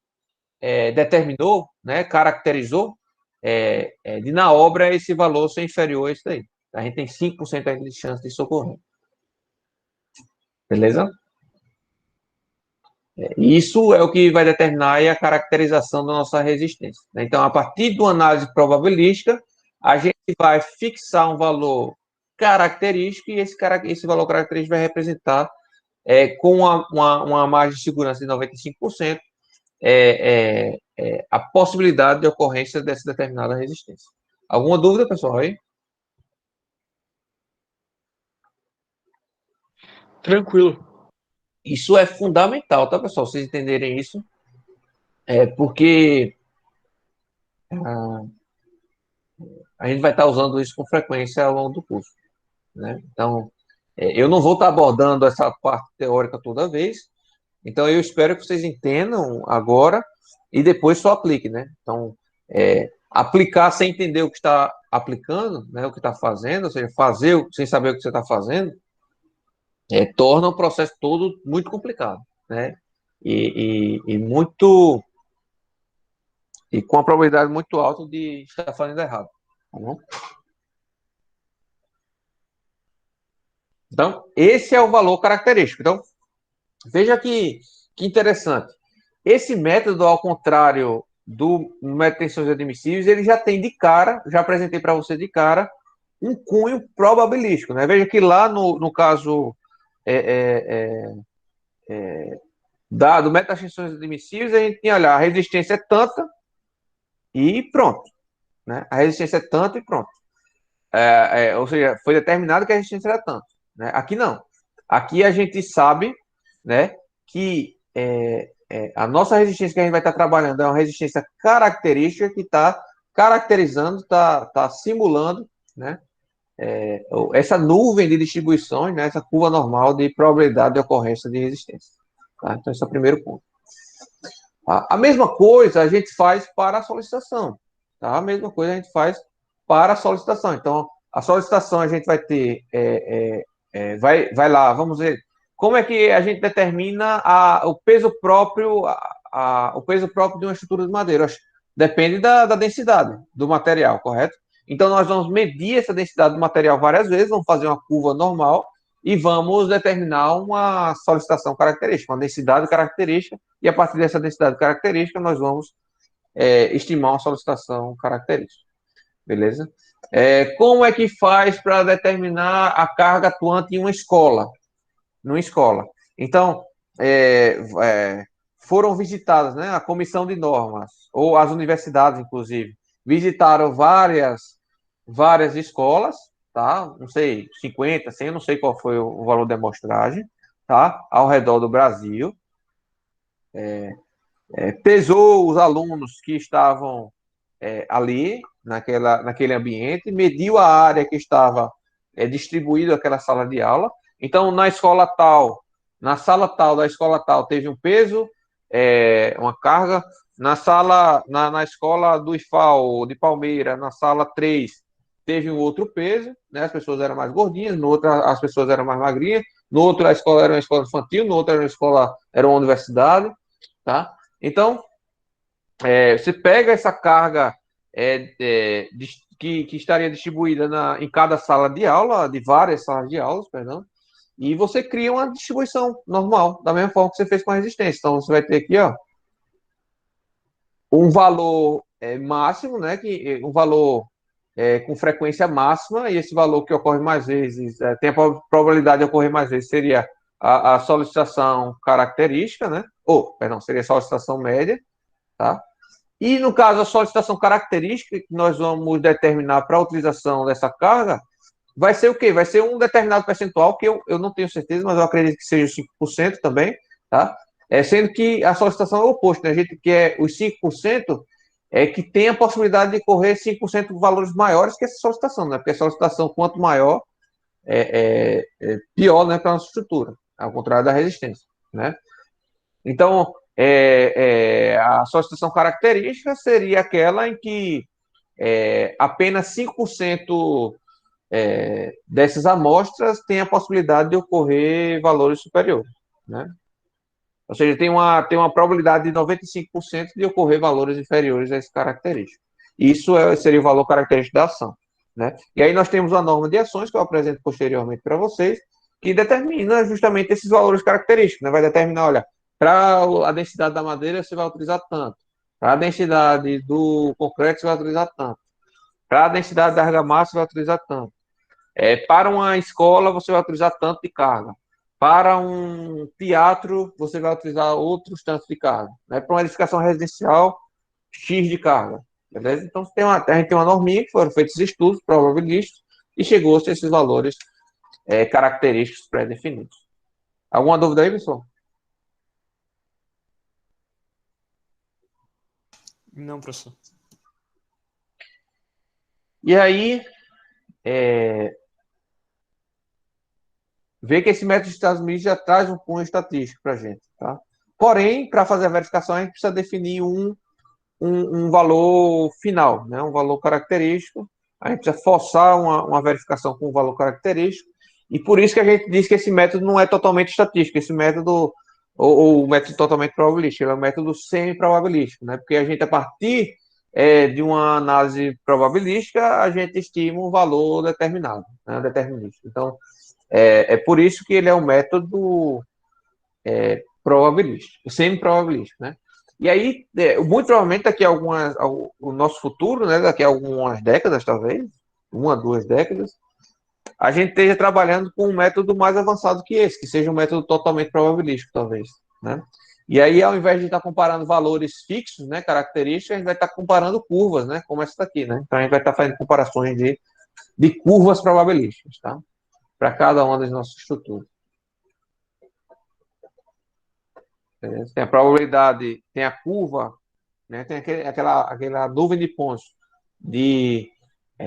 determinou, né, caracterizou, de na obra esse valor ser inferior a isso daí. A gente tem 5% ainda de chance de socorrer. Beleza? Isso é o que vai determinar a caracterização da nossa resistência. Então, a partir de uma análise probabilística, a gente vai fixar um valor característico e esse valor característico vai representar, com uma margem de segurança de 95%, a possibilidade de ocorrência dessa determinada resistência. Alguma dúvida, pessoal, aí? Tranquilo. Isso é fundamental, tá, pessoal? Vocês entenderem isso. Porque a gente vai estar usando isso com frequência ao longo do curso. Né? Então, eu não vou estar abordando essa parte teórica toda vez. Então, eu espero que vocês entendam agora e depois só apliquem. Né? Então, aplicar sem entender o que está aplicando, né, o que está fazendo, ou seja, fazer sem saber o que você está fazendo, torna o processo todo muito complicado. Né? E muito. E com a probabilidade muito alta de estar fazendo errado. Tá bom? Então, esse é o valor característico. Então, veja que interessante. Esse método, ao contrário do método de tensões admissíveis, ele já tem de cara, já apresentei para você de cara, um cunho probabilístico. Né? Veja que lá no caso do método das tensões admissíveis, a gente tinha, olha, a resistência é tanta e pronto. Né? A resistência é tanto e pronto. Ou seja, foi determinado que a resistência era tanto. Né? Aqui não. Aqui a gente sabe, né, que a nossa resistência que a gente vai estar trabalhando é uma resistência característica que está caracterizando, está simulando, né, essa nuvem de distribuições, né, essa curva normal de probabilidade de ocorrência de resistência. Tá? Então, esse é o primeiro ponto. A mesma coisa a gente faz para a solicitação. Tá? A mesma coisa a gente faz para a solicitação. Então, a solicitação a gente vai ter, vai lá, vamos ver, como é que a gente determina o peso próprio, o peso próprio de uma estrutura de madeira? Depende da densidade do material, correto? Então, nós vamos medir essa densidade do material várias vezes, vamos fazer uma curva normal e vamos determinar uma solicitação característica, uma densidade característica, e a partir dessa densidade característica, nós vamos estimar uma solicitação característica. Beleza? Como é que faz para determinar a carga atuante em uma escola? Numa escola. Então, foram visitadas, né, a comissão de normas, ou as universidades, inclusive, visitaram várias escolas, tá? Não sei, 50, 100, não sei qual foi o valor da amostragem, tá? Ao redor do Brasil. Pesou os alunos que estavam ali, naquele ambiente, mediu a área que estava distribuída aquela sala de aula. Então, na escola tal, na sala tal da escola tal, teve um peso, uma carga. Na escola do IFAL, de Palmeira, na sala 3, teve um outro peso, né? As pessoas eram mais gordinhas, no outro as pessoas eram mais magrinhas, no outro a escola era uma escola infantil, no outro era uma universidade, tá? Então, você pega essa carga que estaria distribuída em cada sala de aula, de várias salas de aulas, perdão, e você cria uma distribuição normal, da mesma forma que você fez com a resistência. Então, você vai ter aqui, ó, um valor máximo, né, um valor com frequência máxima, e esse valor que ocorre mais vezes, tem a probabilidade de ocorrer mais vezes, seria a solicitação característica, né, perdão, seria a solicitação média, tá? E, no caso, a solicitação característica que nós vamos determinar para a utilização dessa carga, vai ser o quê? Vai ser um determinado percentual, que eu não tenho certeza, mas eu acredito que seja 5% também, tá? Sendo que a solicitação é o oposto, né? A gente quer os 5% que tem a possibilidade de correr 5% de valores maiores que essa solicitação, né? Porque a solicitação, quanto maior, pior, né, para a nossa estrutura, ao contrário da resistência, né? Então, a solicitação característica seria aquela em que apenas 5% dessas amostras tem a possibilidade de ocorrer valores superiores, né? Ou seja, tem uma probabilidade de 95% de ocorrer valores inferiores a esse característico. Isso seria o valor característico da ação, né? E aí nós temos a norma de ações, que eu apresento posteriormente para vocês, que determina justamente esses valores característicos, né? Vai determinar, olha, para a densidade da madeira você vai utilizar tanto, para a densidade do concreto você vai utilizar tanto, para a densidade da argamassa você vai utilizar tanto. Para uma escola, você vai utilizar tanto de carga. Para um teatro, você vai utilizar outros tantos de carga. Né? Para uma edificação residencial, X de carga. Beleza? Então, a gente tem uma norminha, que foram feitos estudos probabilísticos, e chegou-se a esses valores característicos pré-definidos. Alguma dúvida aí, pessoal? Não, professor. E aí, vê que esse método de Estados Unidos já traz um cunho estatístico para a gente, tá? Porém, para fazer a verificação, a gente precisa definir um valor final, né? Um valor característico. A gente precisa forçar uma verificação com um valor característico, e por isso que a gente diz que esse método não é totalmente estatístico, esse método, ou o método totalmente probabilístico, ele é um método semi-probabilístico, né? Porque a gente, a partir de uma análise probabilística, a gente estima um valor determinado, né? Determinístico. Então, por isso que ele é um método probabilístico, semi-probabilístico, né? E aí, muito provavelmente, o nosso futuro, né, daqui a algumas décadas, talvez, 1 a 2 décadas, a gente esteja trabalhando com um método mais avançado que esse, que seja um método totalmente probabilístico, talvez, né? E aí, ao invés de estar comparando valores fixos, né, características, a gente vai estar comparando curvas, né, como essa daqui, né? Então, a gente vai estar fazendo comparações de curvas probabilísticas, tá? Para cada uma das nossas estruturas. Tem a probabilidade, tem a curva, né? Tem aquela nuvem de pontos de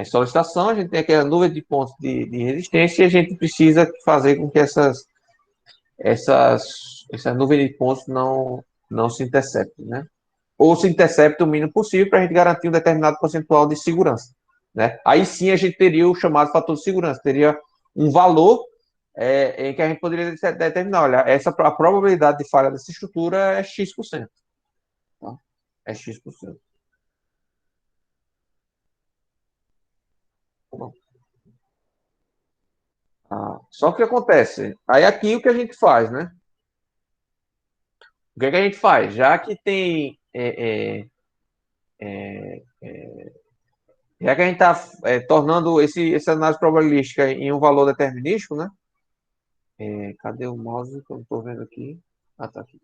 solicitação, a gente tem aquela nuvem de pontos de resistência, e a gente precisa fazer com que essa nuvem de pontos não se intercepte, né? Ou se intercepte o mínimo possível para a gente garantir um determinado percentual de segurança, né? Aí sim a gente teria o chamado fator de segurança, teria um valor em que a gente poderia determinar, olha, a probabilidade de falha dessa estrutura é X%. Tá? É X%. Só que o que acontece? Aí aqui o que a gente faz, né? O que a gente faz? Já que tem. Já que a gente está tornando essa análise probabilística em um valor determinístico, né? Cadê o mouse que eu não estou vendo aqui? Ah, tá aqui.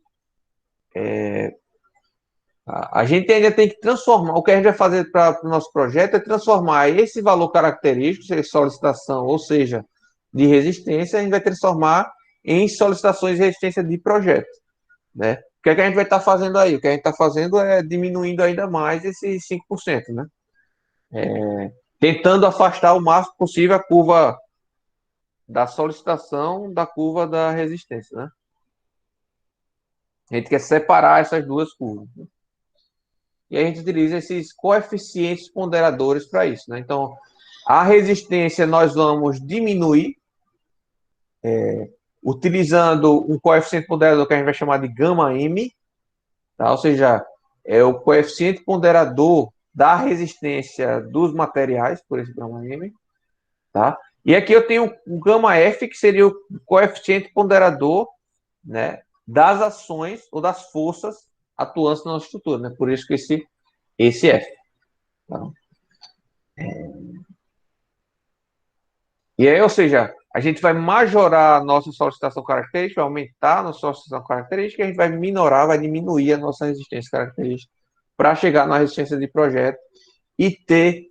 A gente ainda tem que transformar. O que a gente vai fazer para o nosso projeto é transformar esse valor característico, seja solicitação, ou seja, de resistência, a gente vai transformar em solicitações de resistência de projeto, né? O que é que a gente vai estar fazendo aí? O que a gente está fazendo é diminuindo ainda mais esses 5%, né? Tentando afastar o máximo possível a curva da solicitação da curva da resistência, né? A gente quer separar essas duas curvas, né? E a gente utiliza esses coeficientes ponderadores para isso, né? Então, a resistência nós vamos diminuir utilizando um coeficiente ponderador que a gente vai chamar de gama M, tá? Ou seja, é o coeficiente ponderador da resistência dos materiais, por esse gama M, tá? E aqui eu tenho o gama F, que seria o coeficiente ponderador, né, das ações ou das forças atuantes na nossa estrutura, né? Por isso que esse F. Tá? E aí, ou seja, a gente vai majorar a nossa solicitação característica, vai aumentar a nossa solicitação característica, e a gente vai minorar, vai diminuir a nossa resistência característica para chegar na resistência de projeto e ter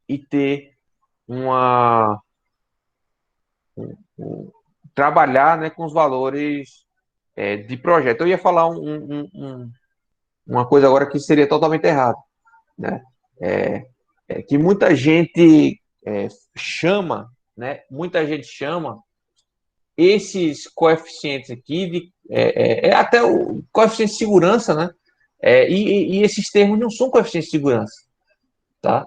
e ter uma trabalhar, né, com os valores de projeto. Eu ia falar uma coisa agora que seria totalmente errado, né? Que muita gente chama, né? Muita gente chama esses coeficientes aqui até o coeficiente de segurança, né? E esses termos não são coeficientes de segurança, tá?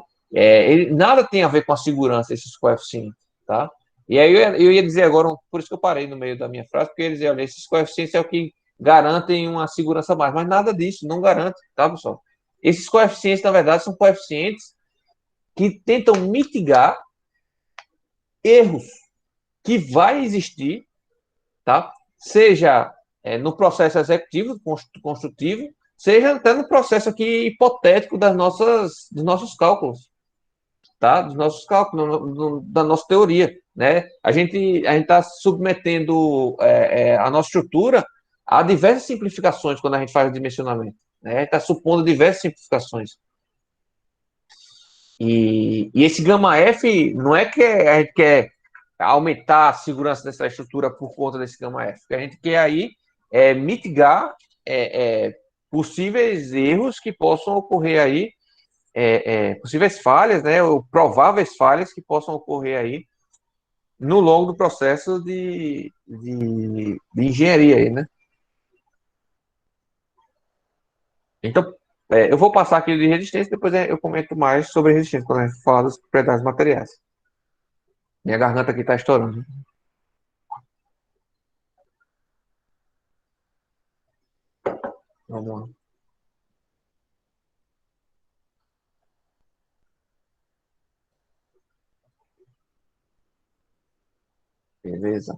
Nada tem a ver com a segurança, esses coeficientes, tá? E aí eu ia dizer agora, por isso que eu parei no meio da minha frase, porque eu ia dizer, olha, esses coeficientes é o que garantem uma segurança a mais, mas nada disso, não garante, tá, pessoal? Esses coeficientes, na verdade, são coeficientes que tentam mitigar erros que vai existir, tá? Seja no processo executivo, construtivo, seja até no processo aqui hipotético dos nossos cálculos, tá? Dos nossos cálculos, da nossa teoria, né? A gente está submetendo a nossa estrutura a diversas simplificações quando a gente faz o dimensionamento, né? A gente está supondo diversas simplificações. E esse gama F não é que a gente quer aumentar a segurança dessa estrutura por conta desse gama F. O que a gente quer aí é mitigar possíveis erros que possam ocorrer aí, possíveis falhas, né, ou prováveis falhas que possam ocorrer aí no longo do processo de engenharia aí, né? Então, eu vou passar aqui de resistência, depois eu comento mais sobre resistência, quando a gente falar das propriedades materiais. Minha garganta aqui está estourando. Vamos lá. Beleza.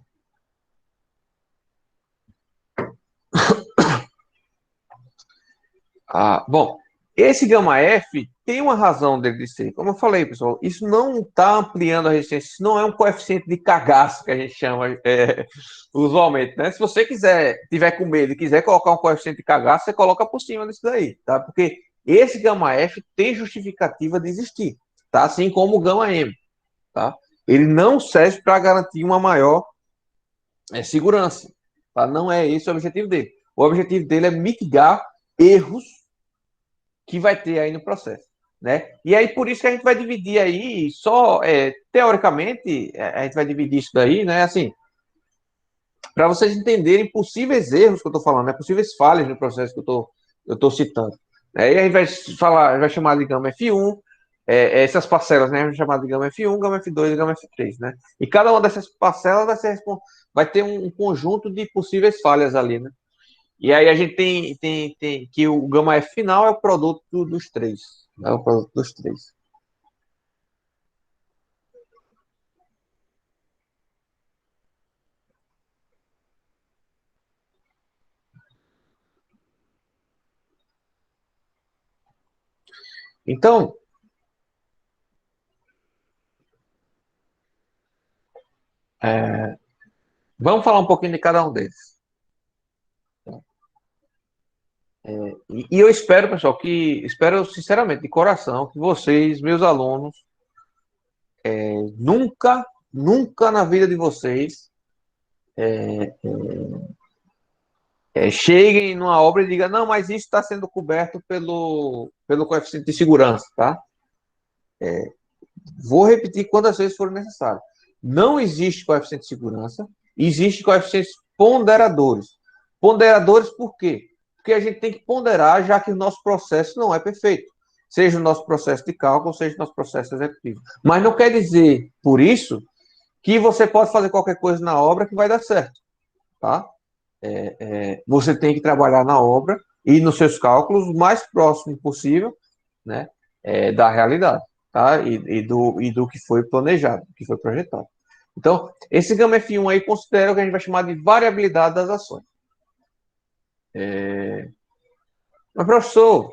Bom, esse gama F tem uma razão dele de ser. Como eu falei, pessoal, isso não está ampliando a resistência, isso não é um coeficiente de cagaço que a gente chama usualmente, né? Se você tiver com medo e quiser colocar um coeficiente de cagaço, você coloca por cima disso daí, tá? Porque esse gama F tem justificativa de existir, tá? Assim como o gama M, tá? Ele não serve para garantir uma maior segurança, tá? Não é esse o objetivo dele. O objetivo dele é mitigar erros que vai ter aí no processo, né? E aí por isso que a gente vai dividir aí só teoricamente a gente vai dividir isso daí, né? Assim, para vocês entenderem possíveis erros que eu estou falando, né? Possíveis falhas no processo que eu tô citando. E a gente vai falar, vai chamar de gama F1, essas parcelas, né? A gente vai chamar de gama F1, gama F2 e gama F3, né? E cada uma dessas parcelas vai ter um conjunto de possíveis falhas ali, né? E aí a gente tem que o gama F final é o produto dos três. É o produto dos três. Então, vamos falar um pouquinho de cada um deles. E eu espero, pessoal, espero sinceramente, de coração, que vocês, meus alunos, nunca, nunca na vida de vocês cheguem numa obra e digam, não, mas isso está sendo coberto pelo coeficiente de segurança, tá? Vou repetir quantas vezes for necessário. Não existe coeficiente de segurança, existe coeficientes ponderadores. Ponderadores por quê? Porque a gente tem que ponderar, já que o nosso processo não é perfeito. Seja o nosso processo de cálculo, seja o nosso processo executivo. Mas não quer dizer, por isso, que você pode fazer qualquer coisa na obra que vai dar certo, tá? Você tem que trabalhar na obra e nos seus cálculos o mais próximo possível, né, da realidade, tá? E do que foi planejado, que foi projetado. Então, esse gama F1 aí considera o que a gente vai chamar de variabilidade das ações. Mas, professor,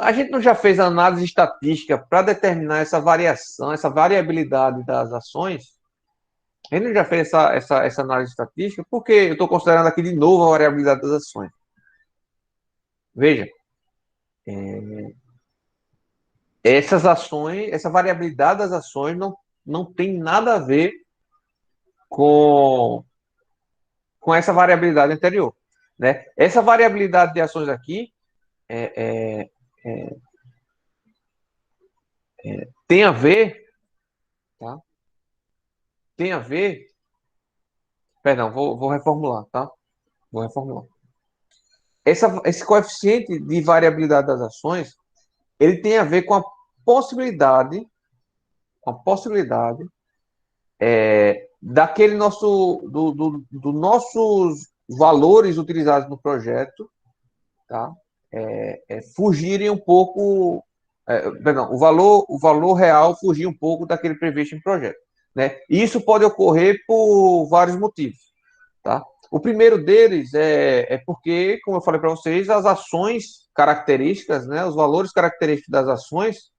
a gente não já fez análise estatística para determinar essa variação, essa variabilidade das ações? A gente não já fez essa análise estatística? Por que eu estou considerando aqui de novo a variabilidade das ações? Veja, essas ações, essa variabilidade das ações não tem nada a ver com, com essa variabilidade anterior, né? Essa variabilidade de ações aqui tem a ver, tá? Tem a ver, perdão, vou reformular, tá? Vou reformular. Esse coeficiente de variabilidade das ações, ele tem a ver com a possibilidade daquele do nossos valores utilizados no projeto, tá? Fugirem um pouco, perdão, o valor real fugir um pouco daquele previsto em projeto, né? E isso pode ocorrer por vários motivos, tá? O primeiro deles é porque, como eu falei para vocês, as ações características, né, os valores característicos das ações,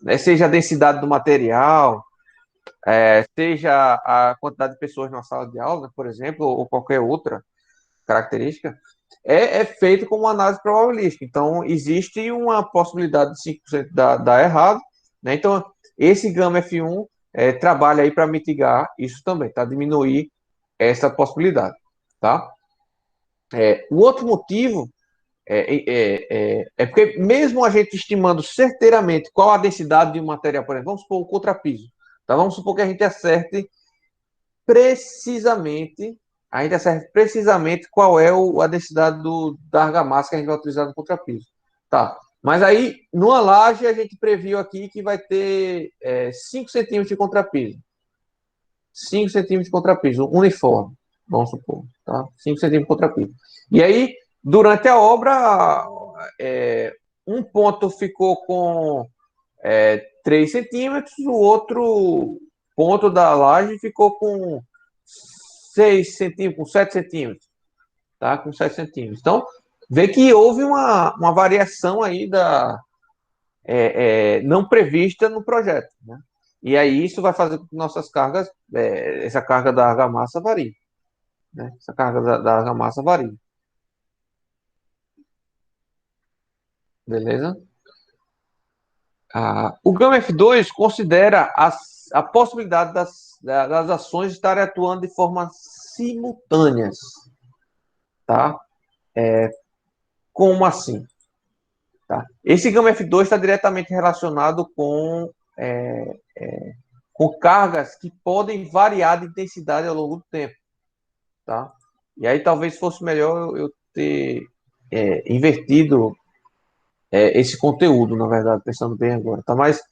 né, seja a densidade do material, seja a quantidade de pessoas na sala de aula, por exemplo, ou qualquer outra característica, é feito com uma análise probabilística. Então, existe uma possibilidade de 5% dar errado, né? Então, esse gama F1 trabalha aí para mitigar isso também, tá? Diminuir essa possibilidade, tá? O outro motivo porque mesmo a gente estimando certeiramente qual a densidade de um material, por exemplo, vamos supor o contrapiso, tá? Vamos supor que precisamente, a gente acerte precisamente qual é a densidade da argamassa que a gente vai utilizar no contrapiso. Tá. Mas aí, numa laje, a gente previu aqui que vai ter 5 centímetros de contrapiso. 5 centímetros de contrapiso, uniforme, vamos supor. Tá? 5 centímetros de contrapiso. E aí, durante a obra, um ponto ficou com 3 centímetros, o outro ponto da laje ficou com 6 centímetros, com 7 centímetros, tá? Com 7 centímetros. Então, vê que houve uma variação aí não prevista no projeto, né? E aí isso vai fazer com que nossas cargas, essa carga da argamassa varie, né? Essa carga da argamassa varie. Beleza? O Gama F2 considera a possibilidade das ações estarem atuando de forma simultâneas, tá? Como assim? Tá? Esse Gama F2 está diretamente relacionado com cargas que podem variar de intensidade ao longo do tempo, tá? E aí talvez fosse melhor eu ter invertido esse conteúdo, na verdade, pensando bem agora, tá? Mas,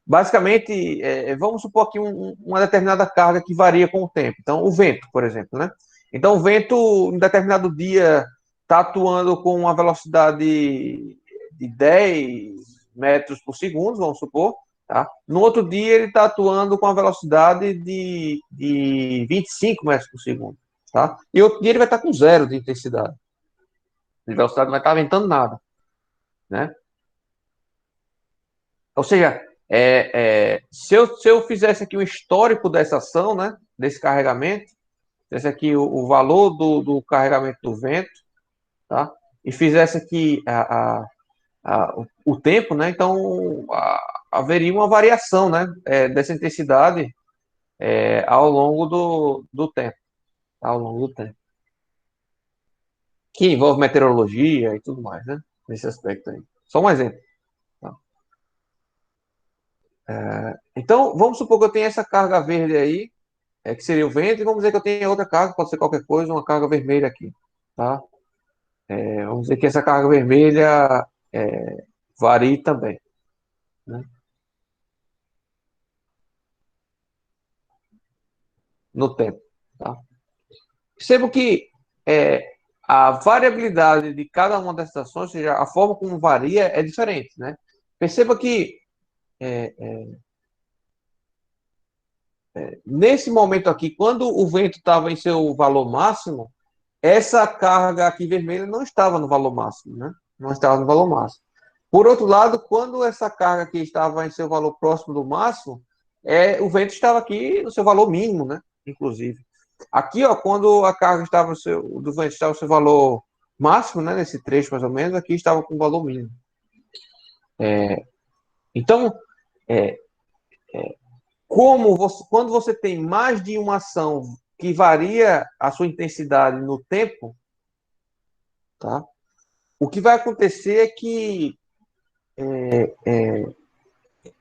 basicamente, vamos supor aqui uma determinada carga que varia com o tempo. Então, o vento, por exemplo, né? Então, o vento, em determinado dia, está atuando com uma velocidade de 10 metros por segundo, vamos supor, tá? No outro dia, ele está atuando com a velocidade de 25 metros por segundo, tá? E outro dia, ele vai estar com zero de intensidade. De velocidade não vai estar ventando nada, né? Ou seja, se eu fizesse aqui um histórico dessa ação, né, desse carregamento, fizesse aqui o valor do carregamento do vento, tá, e fizesse aqui o tempo, né, então haveria uma variação, né, dessa intensidade ao longo do tempo, ao longo do tempo. que envolve meteorologia e tudo mais, né? Nesse aspecto aí. Só um exemplo. Tá? Então, vamos supor que eu tenho essa carga verde aí, que seria o vento, e vamos dizer que eu tenho outra carga, pode ser qualquer coisa, uma carga vermelha aqui, tá? Vamos dizer que essa carga vermelha varie também, né? No tempo, tá? Percebo que a variabilidade de cada uma dessas ações, ou seja, a forma como varia é diferente, né? Perceba que nesse momento aqui, quando o vento estava em seu valor máximo, essa carga aqui vermelha não estava no valor máximo, né? Não estava no valor máximo. Por outro lado, quando essa carga aqui estava em seu valor próximo do máximo, o vento estava aqui no seu valor mínimo, né? Inclusive. Aqui, ó, quando a carga estava do vento estava no seu valor máximo, né? Nesse trecho mais ou menos, aqui estava com o valor mínimo. Então, é, quando você tem mais de uma ação que varia a sua intensidade no tempo, tá? O que vai acontecer é que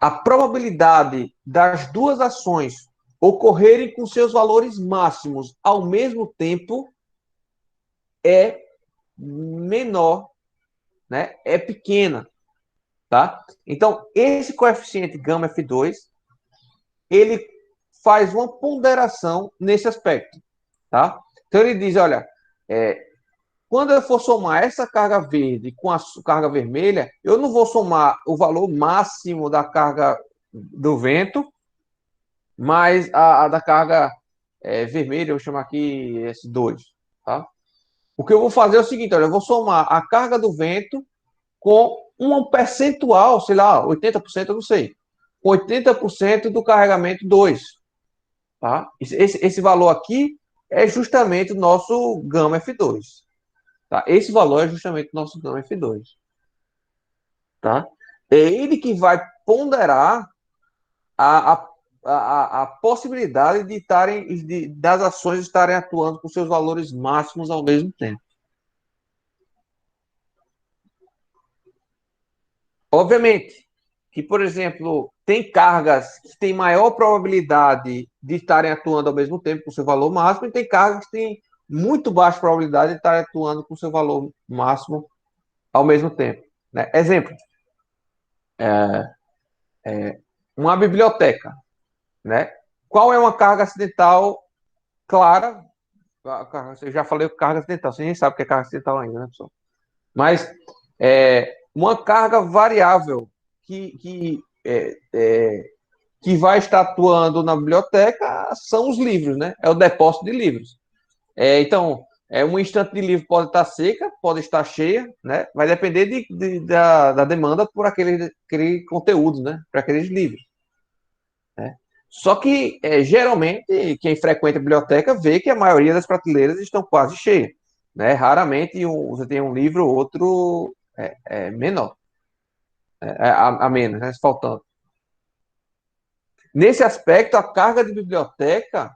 a probabilidade das duas ações ocorrerem com seus valores máximos ao mesmo tempo é menor, né? É pequena, tá? Então, esse coeficiente gama F2, ele faz uma ponderação nesse aspecto, tá? Então, ele diz, olha, quando eu for somar essa carga verde com a carga vermelha, eu não vou somar o valor máximo da carga do vento, mais a da carga vermelha, eu vou chamar aqui S2, tá? O que eu vou fazer é o seguinte, olha, eu vou somar a carga do vento com um percentual, sei lá, 80%, eu não sei, 80% do carregamento 2, tá? Esse valor aqui é justamente o nosso gama F2, tá? Esse valor é justamente o nosso gama F2, tá? É ele que vai ponderar a, a, a possibilidade das ações estarem atuando com seus valores máximos ao mesmo tempo. Obviamente que, por exemplo, tem cargas que têm maior probabilidade de estarem atuando ao mesmo tempo com seu valor máximo, e tem cargas que têm muito baixa probabilidade de estarem atuando com seu valor máximo ao mesmo tempo, né? Exemplo, uma biblioteca, né? Qual é uma carga acidental clara? Eu já falei carga acidental, você nem sabe o que é carga acidental ainda, né, pessoal? Mas uma carga variável que vai estar atuando na biblioteca são os livros, né? É o depósito de livros. Então, um instante de livro pode estar seca, pode estar cheia, né? Vai depender da demanda por aquele conteúdo, né? Para aqueles livros. Né? Só que, geralmente, quem frequenta a biblioteca vê que a maioria das prateleiras estão quase cheias. Né? Raramente você tem um livro ou outro menor, a menos, né? Faltando. Nesse aspecto, a carga de biblioteca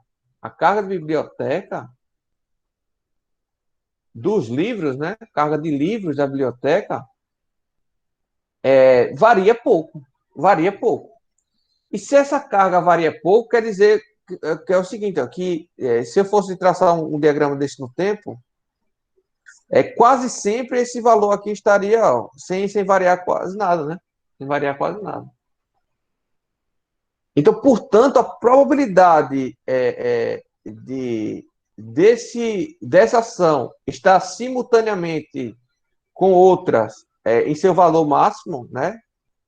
dos livros, né? Carga de livros da biblioteca varia pouco, varia pouco. E se essa carga varia pouco, quer dizer que é o seguinte, ó, que se eu fosse traçar um diagrama desse no tempo, quase sempre esse valor aqui estaria ó, sem variar quase nada, né? Sem variar quase nada. Então, portanto, a probabilidade dessa ação estar simultaneamente com outras em seu valor máximo, né,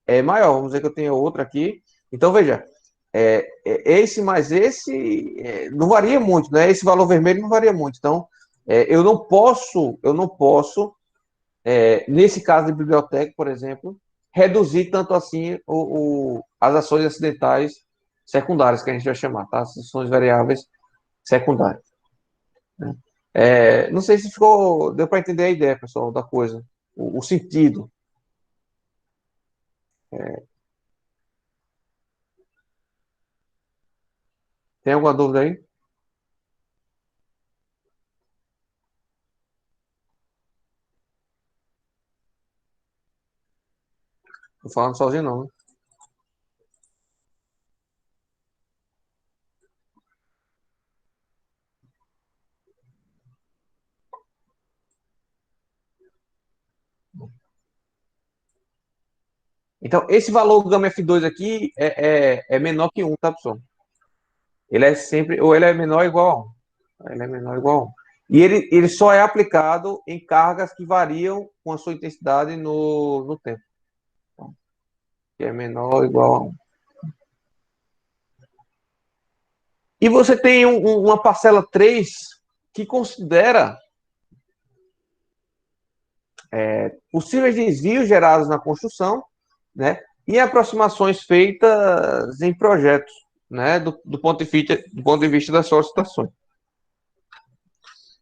é maior. Vamos dizer que eu tenho outra aqui. Então, veja, esse mais esse não varia muito, né? Esse valor vermelho não varia muito. Então, eu não posso, nesse caso de biblioteca, por exemplo, reduzir tanto assim as ações acidentais secundárias, que a gente vai chamar, tá? As ações variáveis secundárias. Né? Não sei se deu para entender a ideia, pessoal, da coisa, o sentido. Tem alguma dúvida aí? Tô falando sozinho, não, né? Então, esse valor gama F2 aqui é menor que 1, tá, pessoal? Ele é sempre, ou ele é menor ou igual a 1. Ele é menor ou igual a 1. E ele só é aplicado em cargas que variam com a sua intensidade no tempo. Então, que é menor ou igual a 1. E você tem uma parcela 3 que considera possíveis desvios gerados na construção, né? E aproximações feitas em projetos, né? Do ponto de vista das solicitações.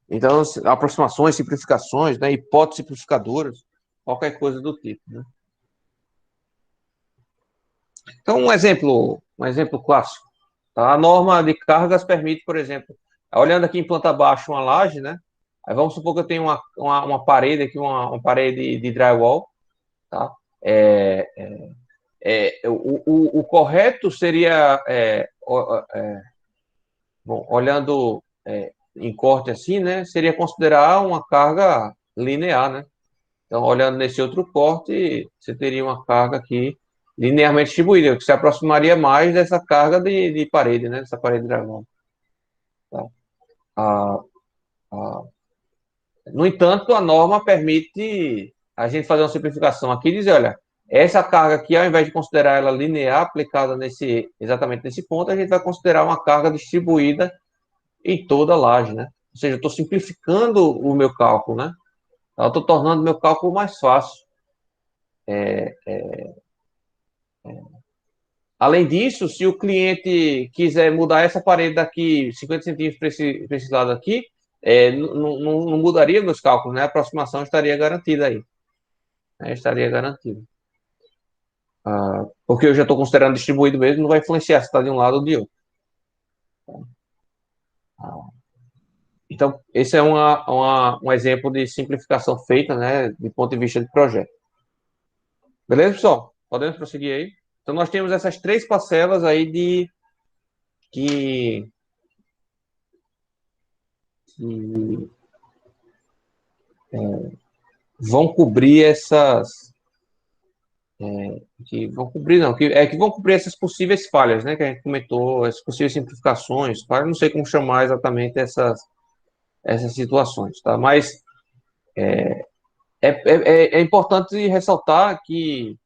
Então, aproximações, simplificações, né? Hipóteses simplificadoras, qualquer coisa do tipo, né? Então, um exemplo clássico. Tá? A norma de cargas permite, por exemplo, olhando aqui em planta baixa uma laje, né? Aí vamos supor que eu tenho uma parede aqui, uma parede de drywall, tá? É, o correto seria, bom, olhando em corte assim, né? Seria considerar uma carga linear, né? Então, olhando nesse outro corte, você teria uma carga aqui linearmente distribuída, que se aproximaria mais dessa carga de parede, né? Dessa parede de dragão. Tá? Ah, ah, no entanto, a norma permite a gente fazer uma simplificação aqui e dizer, olha, essa carga aqui, ao invés de considerar ela linear, aplicada exatamente nesse ponto, a gente vai considerar uma carga distribuída em toda a laje, né? Ou seja, eu estou simplificando o meu cálculo, né? Eu estou tornando o meu cálculo mais fácil. Além disso, se o cliente quiser mudar essa parede daqui 50 centímetros para esse lado aqui, não mudaria meus cálculos, né? A aproximação estaria garantida aí. Né? Estaria garantida. Porque eu já estou considerando distribuído mesmo, não vai influenciar se está de um lado ou de outro. Então, esse é um exemplo de simplificação feita, né, de ponto de vista de projeto. Beleza, pessoal? Podemos prosseguir aí? Então, nós temos essas três parcelas aí que vão cobrir que vão cobrir, não, que vão cobrir essas possíveis falhas, né, que a gente comentou, essas possíveis simplificações, não sei como chamar exatamente essas situações, tá? Mas é importante ressaltar que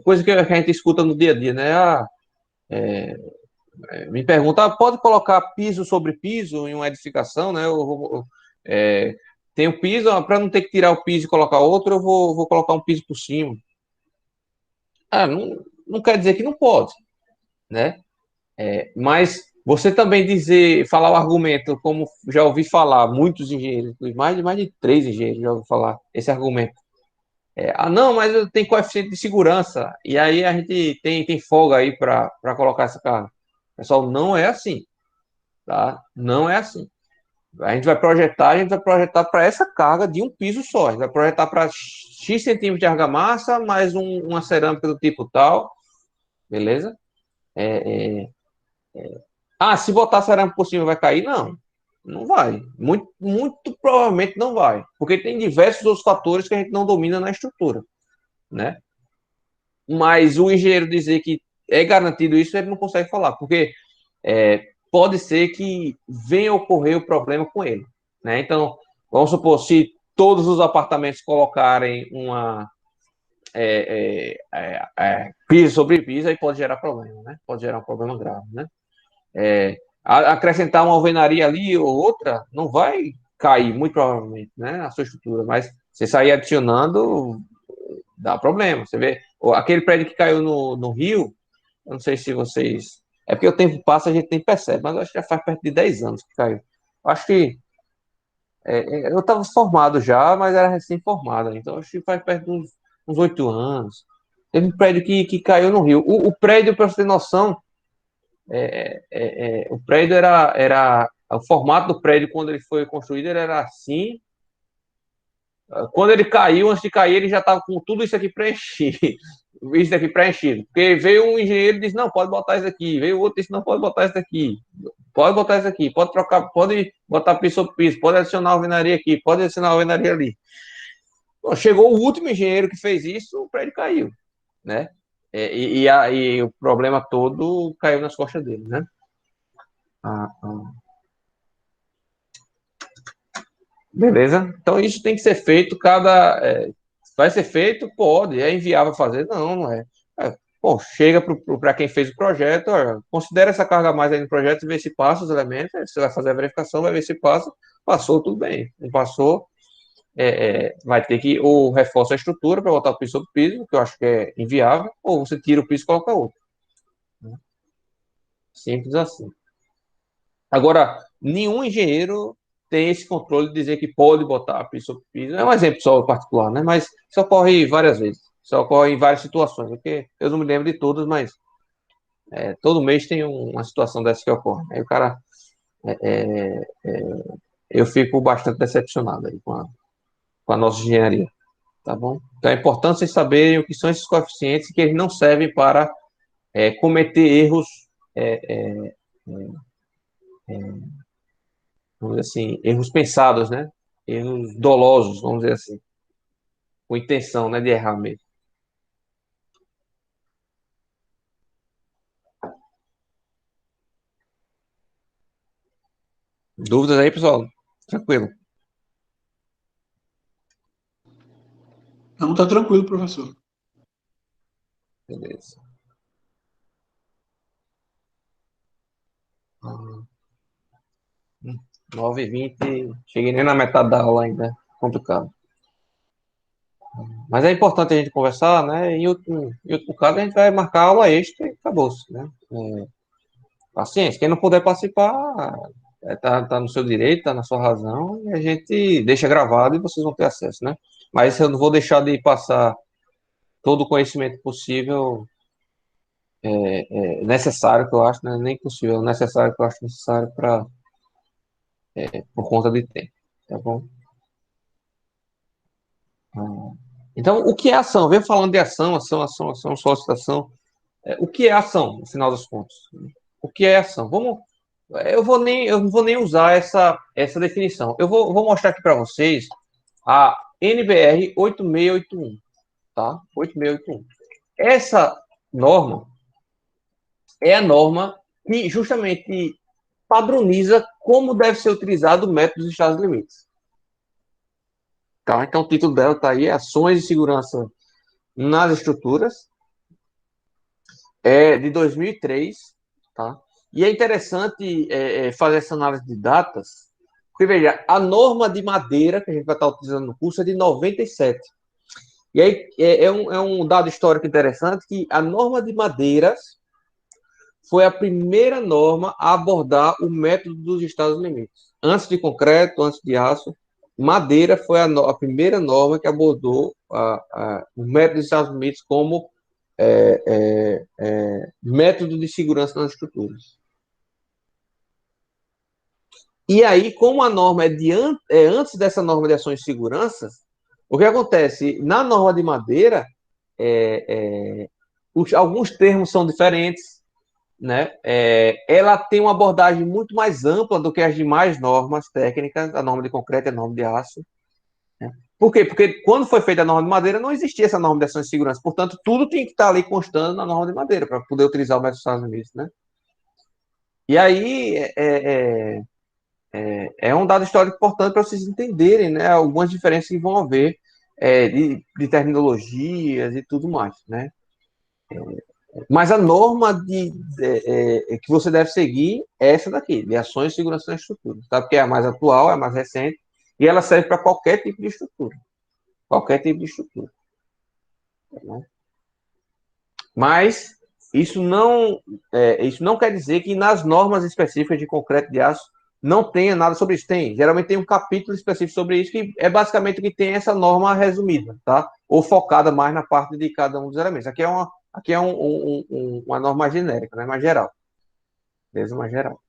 coisa que a gente escuta no dia a dia, né? Me pergunta, pode colocar piso sobre piso em uma edificação, né? É, tem o piso, para não ter que tirar o piso e colocar outro, eu vou colocar um piso por cima. Não quer dizer que não pode, né? Mas você também falar o argumento, como já ouvi falar, muitos engenheiros, mais de 3 engenheiros já ouvi falar esse argumento. Não, mas eu tenho coeficiente de segurança, e aí a gente tem folga aí para colocar essa carga. Pessoal, não é assim, tá? Não é assim. A gente vai projetar para essa carga de um piso só. A gente vai projetar para X centímetros de argamassa, mais uma cerâmica do tipo tal, beleza? Se botar cerâmica por cima vai cair? Não, não vai. Muito, muito provavelmente não vai, porque tem diversos outros fatores que a gente não domina na estrutura, né? Mas o engenheiro dizer que é garantido isso, ele não consegue falar, porque pode ser que venha a ocorrer o problema com ele, né? Então, vamos supor, se todos os apartamentos colocarem uma piso sobre piso, aí pode gerar problema, né? Pode gerar um problema grave, né? Acrescentar uma alvenaria ali ou outra, não vai cair, muito provavelmente, né? A sua estrutura, mas você sair adicionando, dá problema. Você vê, aquele prédio que caiu no Rio, eu não sei se vocês. É porque o tempo passa, a gente nem percebe, mas eu acho que já faz perto de 10 anos que caiu. Acho que eu estava formado já, mas era recém-formado, então acho que faz perto de uns 8 anos. Teve um prédio que caiu no Rio. O prédio, para você ter noção, o prédio era. O formato do prédio, quando ele foi construído, ele era assim. Quando ele caiu, antes de cair, ele já estava com tudo isso aqui preenchido. Isso aqui preenchido. Porque veio um engenheiro e disse, não, pode botar isso aqui. Veio outro e disse, não, pode botar isso aqui. Pode botar isso aqui. Pode trocar, pode botar piso sobre piso. Pode adicionar alvenaria aqui. Pode adicionar alvenaria ali. Bom, chegou o último engenheiro que fez isso, o prédio caiu, né? E o problema todo caiu nas costas dele, né? Ah, ah. Beleza? Então isso tem que ser feito vai ser feito? Pode. É inviável fazer? Não, não é. Bom, chega para quem fez o projeto, olha, considera essa carga a mais aí no projeto e vê se passa os elementos, você vai fazer a verificação, vai ver se passa, passou, tudo bem. Não passou, vai ter que ou reforça a estrutura para botar o piso sobre piso, que eu acho que é inviável, ou você tira o piso e coloca outro. Simples assim. Agora, nenhum engenheiro tem esse controle de dizer que pode botar piso sobre piso. É um exemplo só particular, né? Mas isso ocorre várias vezes. Isso ocorre em várias situações, porque eu não me lembro de todas, mas todo mês tem uma situação dessa que ocorre. Aí o cara, eu fico bastante decepcionado aí com a nossa engenharia, tá bom? Então é importante vocês saberem o que são esses coeficientes, que eles não servem para cometer erros, é, é, vamos dizer assim, erros pensados, né? Erros dolosos, vamos dizer assim, com intenção, né, de errar mesmo. Dúvidas aí, pessoal? Tranquilo. Não, tá tranquilo, professor. Beleza. 9h20, cheguei nem na metade da aula ainda, complicado. Mas é importante a gente conversar, né? Em outro caso, a gente vai marcar aula extra e acabou-se, né? Paciência, quem não puder participar, tá no seu direito, tá na sua razão, e a gente deixa gravado e vocês vão ter acesso, né? Mas eu não vou deixar de passar todo o conhecimento possível, necessário, que eu acho, né? Nem possível, necessário, que eu acho necessário por conta de tempo, tá bom? Então, o que é ação? Venho falando de ação, solicitação. O que é ação, no final das contas? O que é ação? Eu não vou nem usar essa definição. Eu vou mostrar aqui para vocês a NBR 8681, tá? 8681. Essa norma é a norma que justamente padroniza como deve ser utilizado o método dos estados limites. Tá? Então, o título dela está aí, Ações de Segurança nas Estruturas, de 2003, tá? E é interessante fazer essa análise de datas, porque, veja, a norma de madeira que a gente vai estar utilizando no curso é de 97. E aí é um dado histórico interessante que a norma de madeiras foi a primeira norma a abordar o método dos estados limites. Antes de concreto, antes de aço, madeira foi a primeira norma que abordou o método dos estados limites como método de segurança nas estruturas. E aí, como a norma antes dessa norma de ações de segurança, o que acontece? Na norma de madeira, alguns termos são diferentes, né? Ela tem uma abordagem muito mais ampla do que as demais normas técnicas, a norma de concreto e a norma de aço. Né? Por quê? Porque quando foi feita a norma de madeira, não existia essa norma de ações de segurança. Portanto, tudo tinha que estar ali constando na norma de madeira para poder utilizar o método dos Estados Unidos, né? E aí é um dado histórico importante para vocês entenderem, né, algumas diferenças que vão haver de terminologias e tudo mais, né? Mas a norma que você deve seguir é essa daqui, de ações de segurança na estrutura, tá? Porque é a mais atual, é a mais recente, e ela serve para qualquer tipo de estrutura. Qualquer tipo de estrutura. Tá? Mas isso não quer dizer que nas normas específicas de concreto de aço não tenha nada sobre isso. Tem. Geralmente tem um capítulo específico sobre isso, que é basicamente o que tem essa norma resumida, tá? Ou focada mais na parte de cada um dos elementos. Aqui é uma norma genérica, né? Mais geral. Beleza? Mais geral.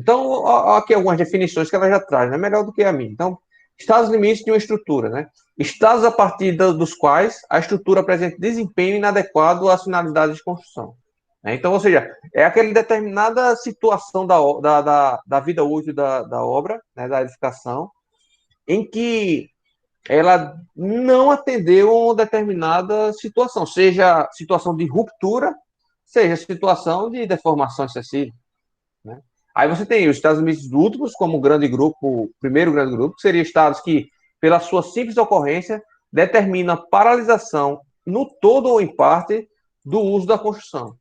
Então, ó, aqui algumas definições que ela já traz, né? Melhor do que a minha. Então, estados limites de uma estrutura, né? Estados a partir dos quais a estrutura apresenta desempenho inadequado às finalidades de construção. Né? Então, ou seja, é aquela determinada situação da vida útil da obra, né? Da edificação, em que ela não atendeu a uma determinada situação, seja situação de ruptura, seja situação de deformação excessiva. Né? Aí você tem os Estados Unidos últimos, como o grande grupo, o primeiro grande grupo, que seria estados que, pela sua simples ocorrência, determina paralisação, no todo ou em parte, do uso da construção.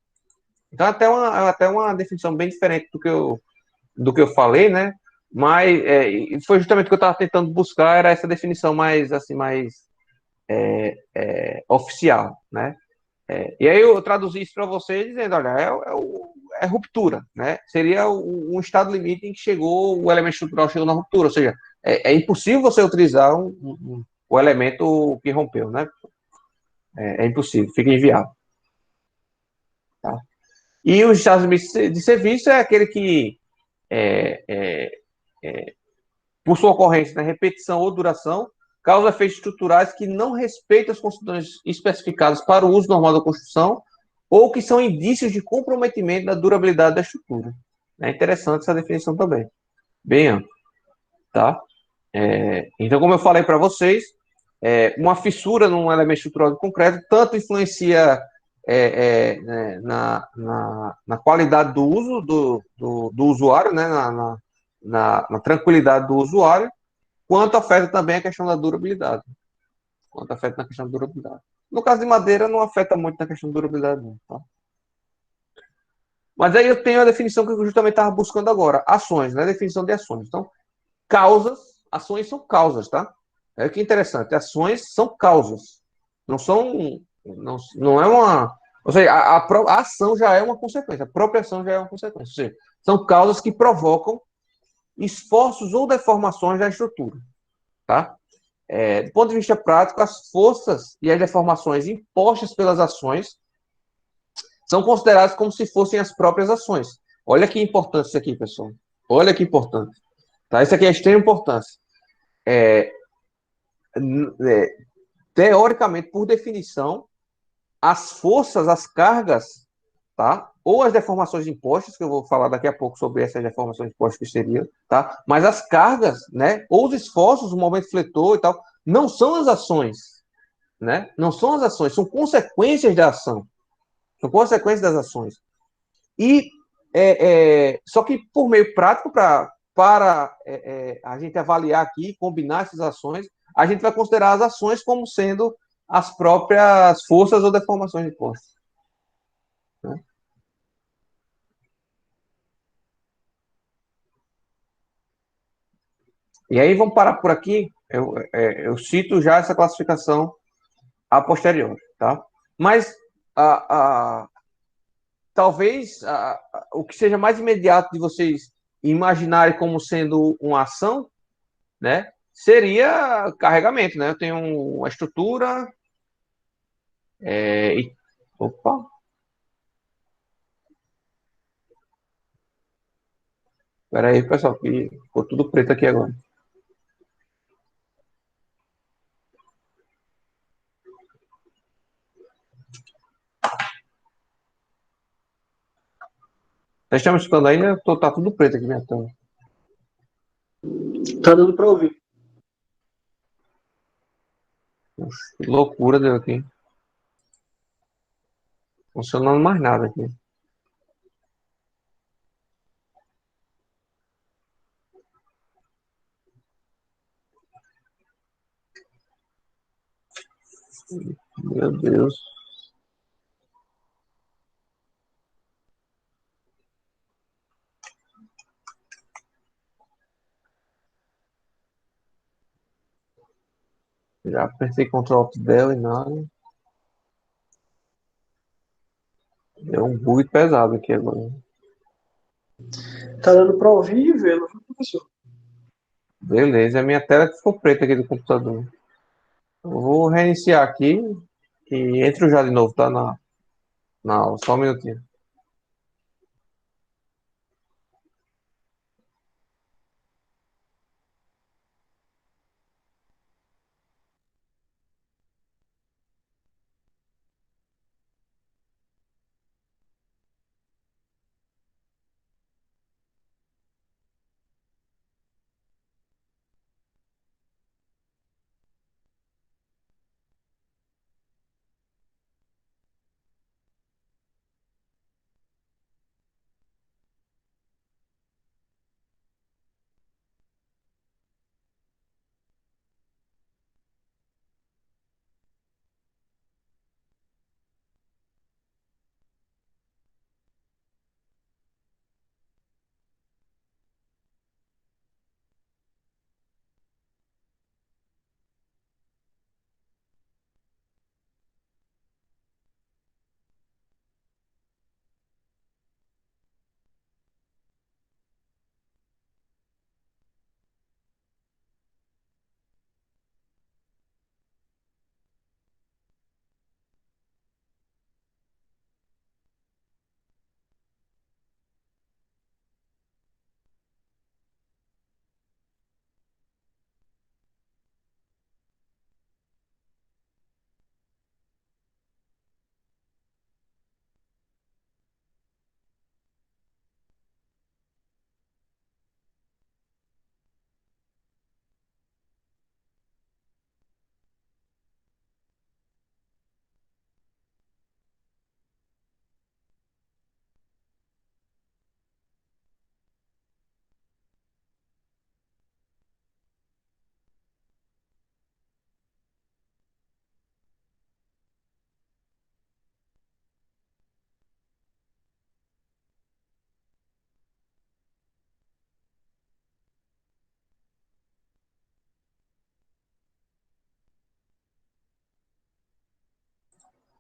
Então, até uma definição bem diferente do que eu falei, né? Mas foi justamente o que eu estava tentando buscar, era essa definição mais, assim, mais oficial, né? E aí eu traduzi isso para vocês dizendo, olha, é ruptura, né? Seria um estado limite em que chegou, o elemento estrutural chegou na ruptura, ou seja, é impossível você utilizar o elemento que rompeu, né? É impossível, fica inviável. Tá? E os estados limites de serviço é aquele que, por sua ocorrência, né, repetição ou duração, causa efeitos estruturais que não respeitam as condições especificadas para o uso normal da construção ou que são indícios de comprometimento da durabilidade da estrutura. É interessante essa definição também. Bem ampla. Tá? Então, como eu falei para vocês, uma fissura num elemento estrutural de concreto tanto influencia na qualidade do uso do usuário, né? Na tranquilidade do usuário, quanto afeta também a questão da durabilidade. Quanto afeta na questão da durabilidade. No caso de madeira, não afeta muito na questão da durabilidade, não. Tá? Mas aí eu tenho a definição que eu justamente estava buscando agora. Ações, né? Definição de ações. Então, causas, ações são causas, tá? É o que é interessante. Ações são causas. Não são. Não é uma. Ou seja, a ação já é uma consequência. A própria ação já é uma consequência. Ou seja, são causas que provocam esforços ou deformações da estrutura. Tá? Do ponto de vista prático, as forças e as deformações impostas pelas ações são consideradas como se fossem as próprias ações. Olha que importante isso aqui, pessoal. Olha que importante. Tá? Isso aqui é de extrema importância. Teoricamente, por definição, as forças, as cargas, tá? Ou as deformações impostas, que eu vou falar daqui a pouco sobre essas deformações impostas que seriam, tá? Mas as cargas, né? Ou os esforços, o momento fletor e tal, não são as ações, né? Não são as ações, são consequências da ação. São consequências das ações. E só que por meio prático, para a gente avaliar aqui, combinar essas ações, a gente vai considerar as ações como sendo as próprias forças ou deformações impostas. Né? E aí vamos parar por aqui. Eu cito já essa classificação a posteriori, tá? Mas talvez o que seja mais imediato de vocês imaginarem como sendo uma ação, né? Seria carregamento, né? Eu tenho uma estrutura. Opa! Espera aí, pessoal, que ficou tudo preto aqui agora. Vocês estão me escutando ainda? Tá tudo preto aqui minha tela. Tá dando para ouvir. Poxa, que loucura deu aqui. Funcionando mais nada aqui. Meu Deus. Já apertei Ctrl Alt Del e nada. Deu um bug pesado aqui agora. Tá dando para ouvir e ver, não foi, professor? Beleza, a minha tela ficou preta aqui do computador. Eu vou reiniciar aqui e entro já de novo, tá? Na aula, só um minutinho.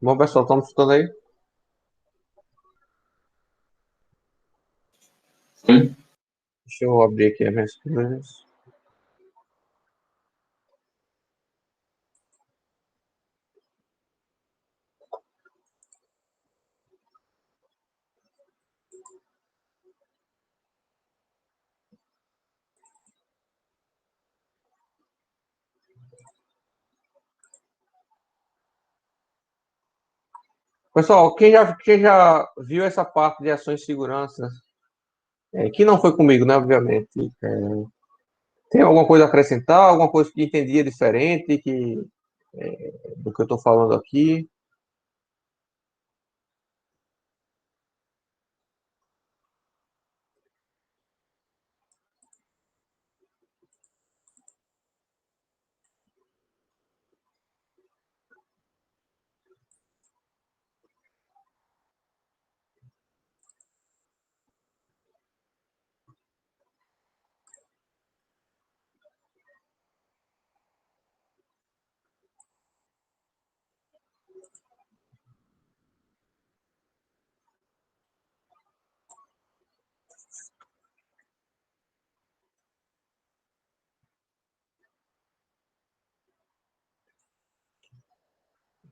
Bom, pessoal, estamos escutando aí? Sim. Deixa eu abrir aqui as minhas coisas. Pessoal, quem já viu essa parte de ações de segurança, que não foi comigo, né, obviamente, tem alguma coisa a acrescentar, alguma coisa que entendia diferente do que eu estou falando aqui?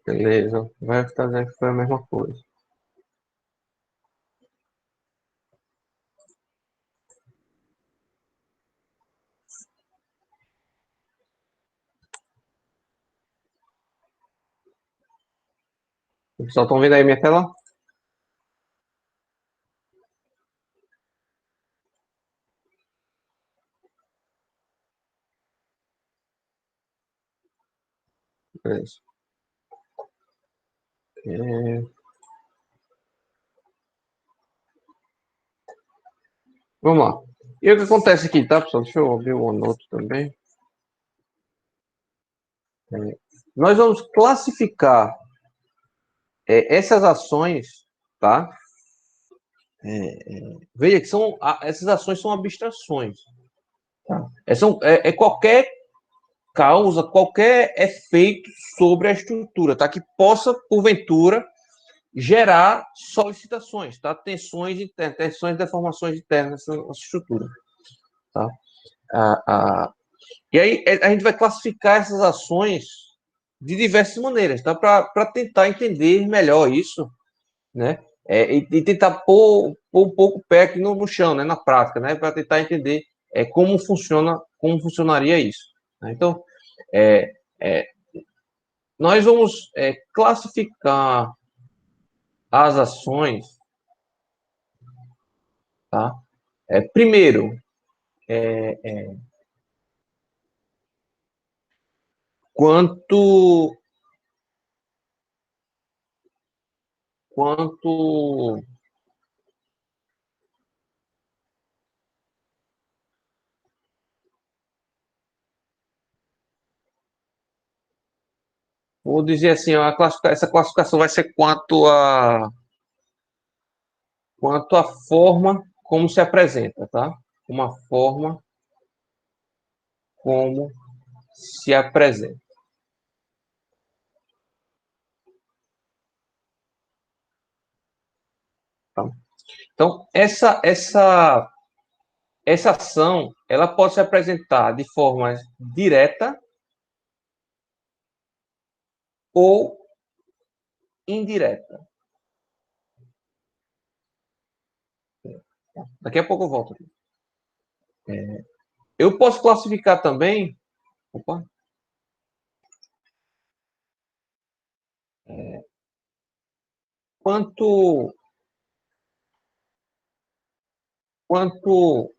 Beleza, vai estar dizendo que foi a mesma coisa. Pessoal, estão vendo aí minha tela? Beleza. Vamos lá. E o que acontece aqui, tá, pessoal? Deixa eu abrir o OneNote também. Nós vamos classificar essas ações, tá? Veja que essas ações são abstrações. Tá? É qualquer causa, qualquer efeito sobre a estrutura, tá? Que possa, porventura, gerar solicitações, tá? Tensões internas, tensões, deformações internas nessa estrutura, tá? E aí a gente vai classificar essas ações de diversas maneiras, tá? Para tentar entender melhor isso, né? E tentar pôr um pouco o pé aqui no chão, né? Na prática, né? Para tentar entender como funcionaria isso. Né? Então, é, é, nós vamos classificar as ações, tá? Primeiro, quanto quanto vou dizer assim, essa classificação vai ser quanto à forma como se apresenta, tá? Uma forma como se apresenta. Tá? Então, essa ação, ela pode se apresentar de forma direta ou indireta. Daqui a pouco eu volto aqui. Eu posso classificar também. Opa, quanto, quanto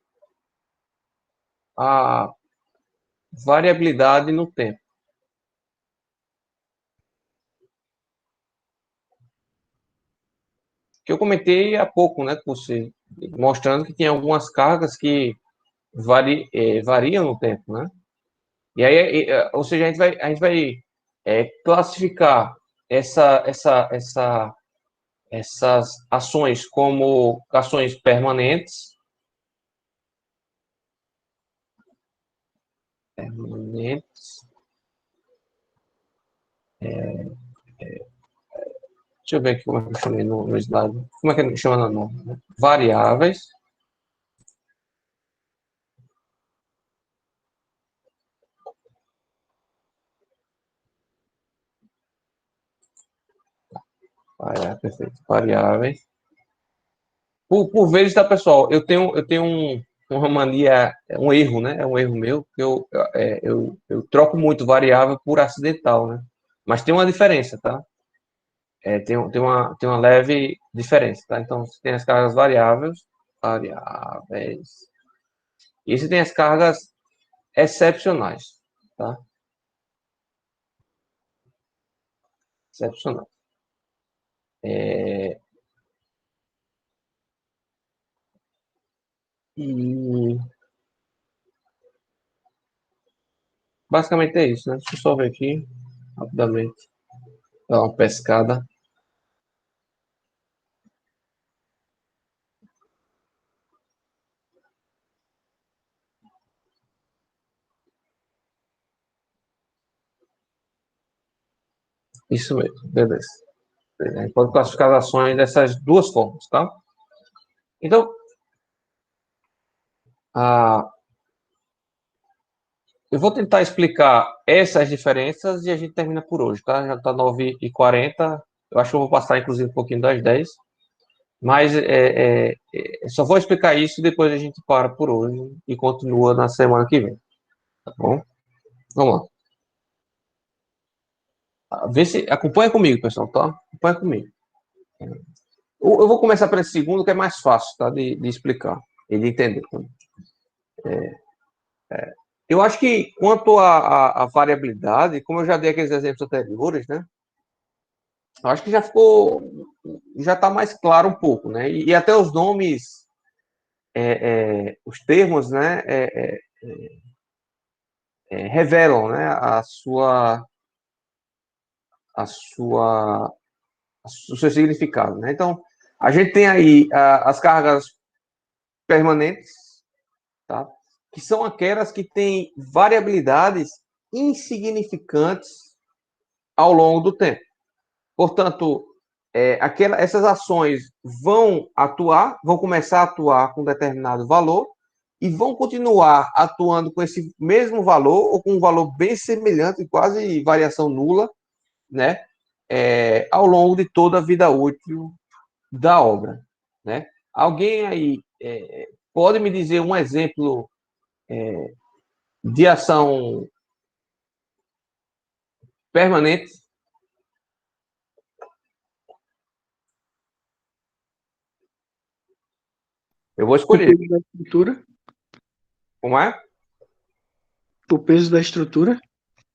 a variabilidade no tempo. Que eu comentei há pouco, né, com você, mostrando que tem algumas cargas que variam no tempo, né? E aí, ou seja, a gente vai classificar essas ações como ações permanentes, permanentes Deixa eu ver aqui como é que eu chamei no slide. Como é que ele chama na norma? Né? Variáveis. Perfeito. Variáveis. Por vezes, tá, pessoal? Eu tenho uma mania, um erro, né? É um erro meu, que eu troco muito variável por acidental, né? Mas tem uma diferença, tá? Tem uma leve diferença, tá? Então, você tem as cargas variáveis. E você tem as cargas excepcionais, tá? Excepcionais. E basicamente é isso, né? Deixa eu só ver aqui, rapidamente. Dar uma pescada. Isso mesmo, beleza. A gente pode classificar as ações dessas duas formas, tá? Então, a, eu vou tentar explicar essas diferenças e a gente termina por hoje, tá? Já está 9h40. Eu acho que eu vou passar, inclusive, um pouquinho das 10. Mas só vou explicar isso e depois a gente para por hoje e continua na semana que vem, tá bom? Vamos lá. Vê se, acompanha comigo, pessoal, tá? Acompanha comigo. Eu vou começar pelo segundo, que é mais fácil, tá? De explicar e de entender. Eu acho que quanto à variabilidade, como eu já dei aqueles exemplos anteriores, né? Eu acho que já está mais claro um pouco, né? E até os nomes, os termos, né? Revelam, né? A sua, o seu significado, né? Então, a gente tem aí as cargas permanentes, tá? Que são aquelas que têm variabilidades insignificantes ao longo do tempo. Portanto, essas ações vão começar a atuar com determinado valor e vão continuar atuando com esse mesmo valor ou com um valor bem semelhante, quase variação nula, né? Ao longo de toda a vida útil da obra, né? Alguém aí pode me dizer um exemplo de ação permanente? Eu vou O escolher. peso da estrutura. Como é? O peso da estrutura.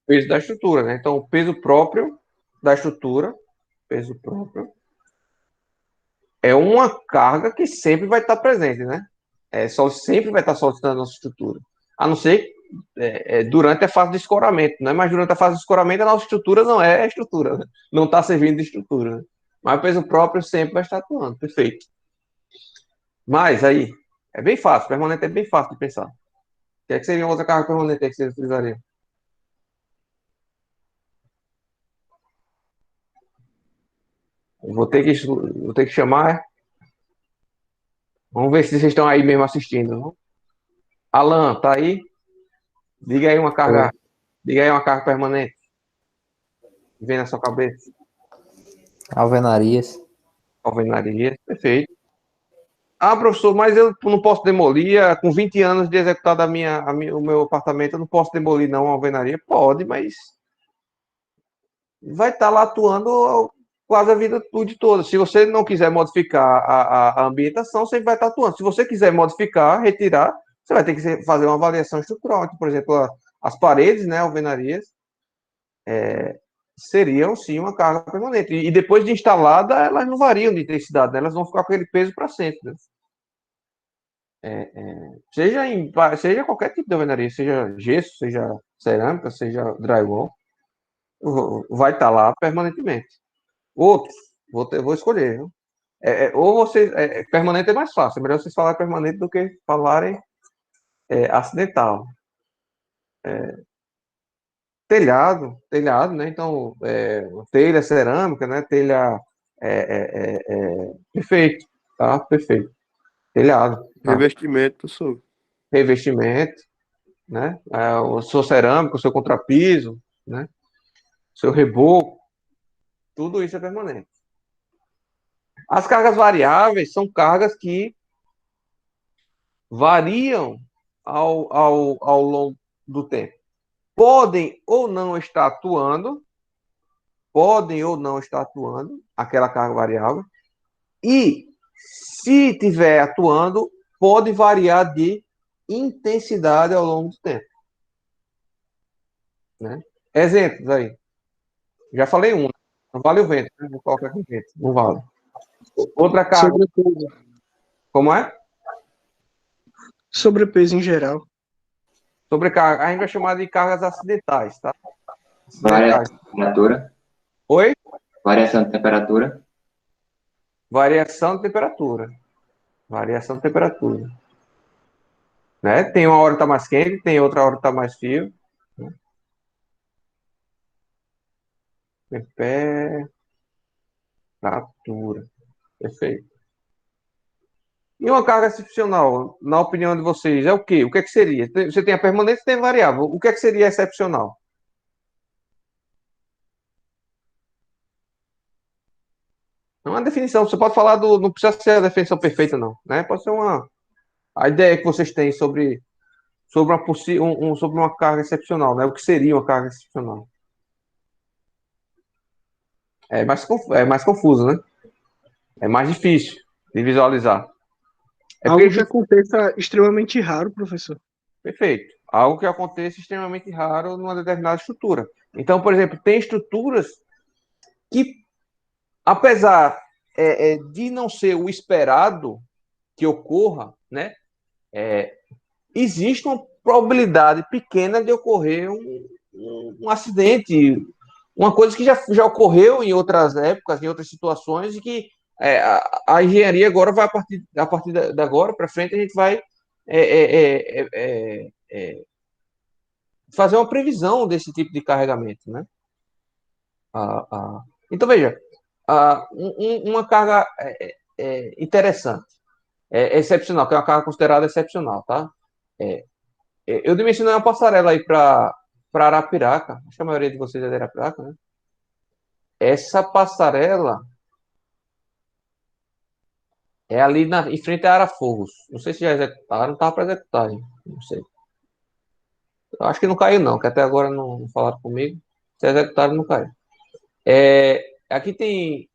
Peso da estrutura, né? Então, o peso próprio da estrutura, peso próprio, é uma carga que sempre vai estar presente, né? Sempre vai estar solicitando a nossa estrutura. A não ser durante a fase de escoramento, né? Mas durante a fase de escoramento, a nossa estrutura não é estrutura, né? Não está servindo de estrutura. Né? Mas o peso próprio sempre vai estar atuando, perfeito. Mas aí, é bem fácil, permanente é bem fácil de pensar. O que é que seria outra carga permanente que você utilizaria? Vou ter que chamar. Vamos ver se vocês estão aí mesmo assistindo. Não? Alan, tá aí? Diga aí uma carga. Diga aí uma carga permanente. Que vem na sua cabeça. Alvenarias. Alvenaria. Perfeito. Ah, professor, mas eu não posso demolir. Com 20 anos de executado o meu apartamento, eu não posso demolir, não, a alvenaria? Pode, mas vai estar lá atuando quase a vida toda. Se você não quiser modificar a ambientação, você vai estar atuando. Se você quiser modificar, retirar, você vai ter que fazer uma avaliação estrutural. Por exemplo, as paredes, né, alvenarias, seriam sim uma carga permanente. E depois de instalada, elas não variam de intensidade, né? Elas vão ficar com aquele peso para sempre. Né? Seja qualquer tipo de alvenaria, seja gesso, seja cerâmica, seja drywall, vai estar lá permanentemente. Outros, vou escolher. Viu? Ou você. Permanente é mais fácil. É melhor vocês falarem permanente do que falarem acidental. Telhado, né? Então, telha cerâmica, né? Telha Perfeito, tá? Perfeito. Telhado, tá? Revestimento, professor. Revestimento, né? O seu cerâmico, o seu contrapiso, né? O seu reboco, tudo isso é permanente. As cargas variáveis são cargas que variam ao longo do tempo. Podem ou não estar atuando, aquela carga variável, e se estiver atuando, pode variar de intensidade ao longo do tempo. Né? Exemplos aí. Já falei um, né? Não vale o vento, né? Vou colocar com vento, não vale. Outra carga. Sobrepeso. Como é? Sobrepeso em geral. Sobrecarga. A gente vai chamar de cargas acidentais, tá? Variação de temperatura. Oi? Variação de temperatura. Variação de temperatura. Variação de temperatura. Né? Tem uma hora que está mais quente, tem outra hora que está mais frio. Né? Temperatura. Perfeito. E uma carga excepcional, na opinião de vocês, é o quê? O que é que seria? Você tem a permanente e tem a variável. O que é que seria excepcional? É uma definição. Você pode falar do. Não precisa ser a definição perfeita, não. Né? Pode ser uma. A ideia que vocês têm sobre uma carga excepcional, né? O que seria uma carga excepcional? É mais confuso, né? É mais difícil de visualizar. Algo que aconteça extremamente raro, professor. Perfeito. Algo que aconteça extremamente raro numa determinada estrutura. Então, por exemplo, tem estruturas que, apesar de não ser o esperado que ocorra, né? Existe uma probabilidade pequena de ocorrer um acidente, uma coisa que já ocorreu em outras épocas, em outras situações, e que a engenharia agora vai, a partir de agora para frente, a gente vai fazer uma previsão desse tipo de carregamento, né? Então, veja, uma carga interessante, excepcional, que é uma carga considerada excepcional, tá? Eu dimensionei uma passarela aí para Arapiraca, acho que a maioria de vocês é de Arapiraca, né? Essa passarela é ali em frente a Arafogos. Não sei se já executaram, estava para executar, hein? Não sei. Eu acho que não caiu, não, que até agora não falaram comigo. Se executaram, não caiu. Aqui tem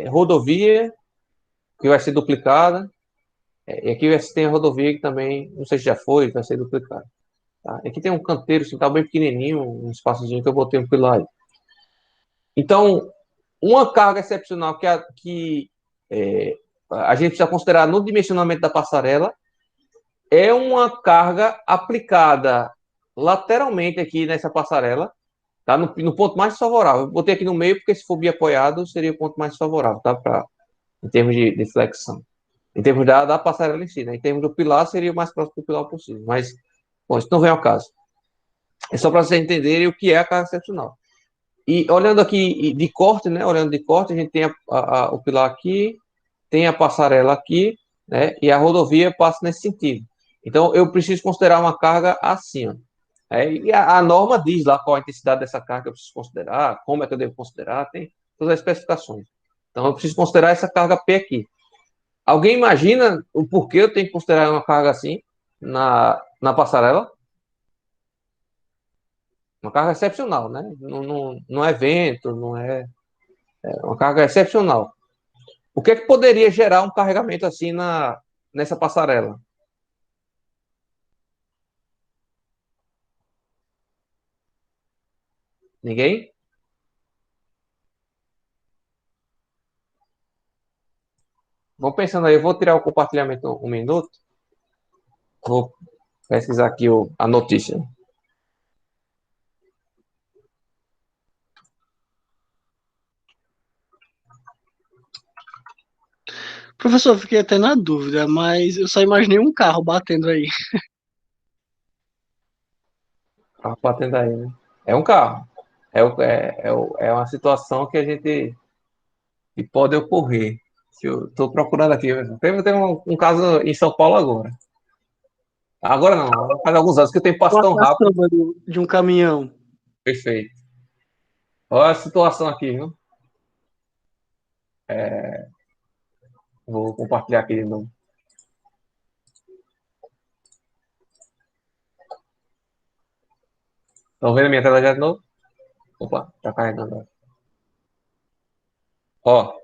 rodovia, que vai ser duplicada. E aqui tem a rodovia que também, não sei se já foi, vai ser duplicada. Tá? Aqui tem um canteiro, assim, tá bem pequenininho, um espaçozinho que eu botei um pilar aí. Então, uma carga excepcional que a gente precisa considerar no dimensionamento da passarela é uma carga aplicada lateralmente aqui nessa passarela, tá? No ponto mais favorável. Eu botei aqui no meio porque se for biapoiado seria o ponto mais favorável, tá? Em termos de flexão. Em termos da passarela em si, né? Em termos do pilar seria o mais próximo do pilar possível. Mas, bom, isso não vem ao caso. É só para vocês entenderem o que é a carga excepcional. E olhando aqui de corte, né? Olhando de corte, a gente tem o pilar aqui, tem a passarela aqui, né? E a rodovia passa nesse sentido. Então, eu preciso considerar uma carga assim, ó. E a norma diz lá qual a intensidade dessa carga que eu preciso considerar, como é que eu devo considerar, tem todas as especificações. Então, eu preciso considerar essa carga P aqui. Alguém imagina o porquê eu tenho que considerar uma carga assim na passarela? Uma carga excepcional, né? Não é vento, não é uma carga excepcional. O que é que poderia gerar um carregamento assim nessa passarela? Ninguém? Vão pensando aí, eu vou tirar o compartilhamento um minuto. Vou pesquisar aqui a notícia. Professor, fiquei até na dúvida, mas eu só imaginei um carro batendo aí. Carro batendo aí, né? É um carro. É uma situação que a gente que pode ocorrer. Que eu estou procurando aqui. Tem um caso em São Paulo agora. Agora não, faz alguns anos que o tempo passa Uma tão rápido. caçamba de um caminhão. Perfeito. Olha a situação aqui, viu? Vou compartilhar aqui de novo. Estão vendo a minha tela já de novo? Opa, tá carregando. Ó,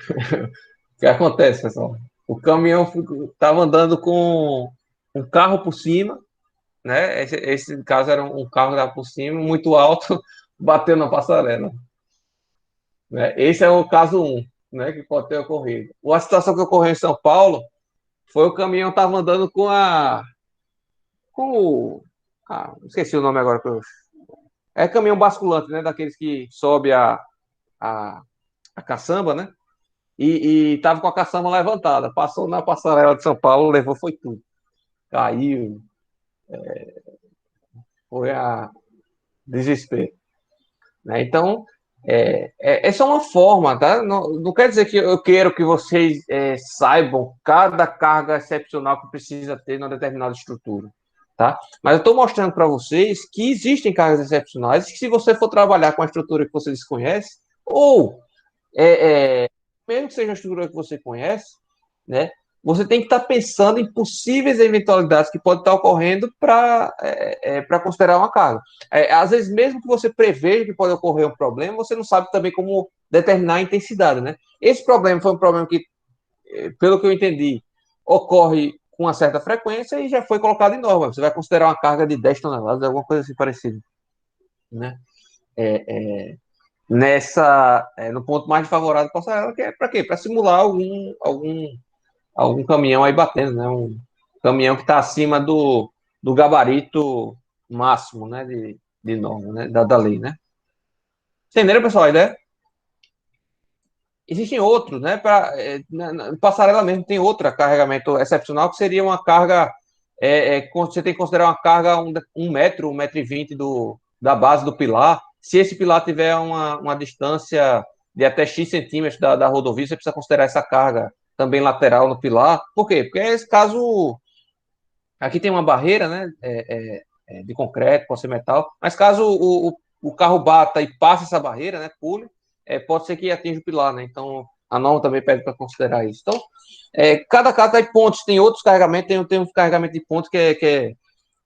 o que acontece, pessoal? O caminhão estava andando com um carro por cima, né? Esse caso era um carro que estava por cima, muito alto, bateu na passarela. Né? Esse é o caso 1, né? Que pode ter ocorrido. A situação que ocorreu em São Paulo foi o caminhão estava andando esqueci o nome agora. É caminhão basculante, né? Daqueles que sobe a, a caçamba, né? E tava com a caçamba levantada. Passou na passarela de São Paulo, levou, foi tudo. Caiu, foi a desespero. Né? Então, essa é uma forma, tá? Não quer dizer que eu quero que vocês saibam cada carga excepcional que precisa ter numa determinada estrutura. Tá? Mas eu estou mostrando para vocês que existem cargas excepcionais que, se você for trabalhar com a estrutura que você desconhece, ou mesmo que seja uma estrutura que você conhece, né, você tem que estar pensando em possíveis eventualidades que podem estar ocorrendo para considerar uma carga. Às vezes, mesmo que você preveja que pode ocorrer um problema, você não sabe também como determinar a intensidade. Né? Esse problema foi um problema que, pelo que eu entendi, ocorre com uma certa frequência e já foi colocado em norma. Você vai considerar uma carga de 10 toneladas, alguma coisa assim parecida. Né? No ponto mais favorável da passarela, que é para quê? Para simular algum caminhão aí batendo, né? Um caminhão que está acima do gabarito máximo, né? De norma, né? Da lei, né? Entenderam, pessoal, a ideia? Existem outros, né? Na passarela mesmo tem outra carregamento excepcional, que seria uma carga. Você tem que considerar uma carga 1 metro, 1,20 m da base do pilar. Se esse pilar tiver uma distância de até X centímetros da rodovia, você precisa considerar essa carga também lateral no pilar. Por quê? Porque esse caso. Aqui tem uma barreira, né? De concreto, pode ser metal. Mas caso o carro bata e passe essa barreira, né? Pule, pode ser que atinja o pilar, né? Então, a norma também pede para considerar isso. Então, cada caso tem pontos, tem outros carregamentos, tem um carregamento de pontos que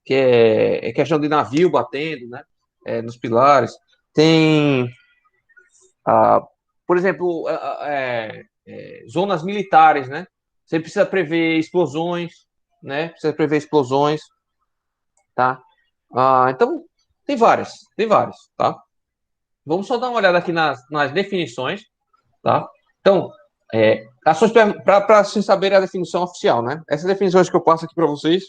é questão de navio batendo, né? Nos pilares. Tem, por exemplo, zonas militares, né? Você precisa prever explosões, né? Precisa prever explosões, tá? Então, tem várias, tá? Vamos só dar uma olhada aqui nas definições, tá? Então, ações para se saber a definição oficial, né? Essas definições que eu passo aqui para vocês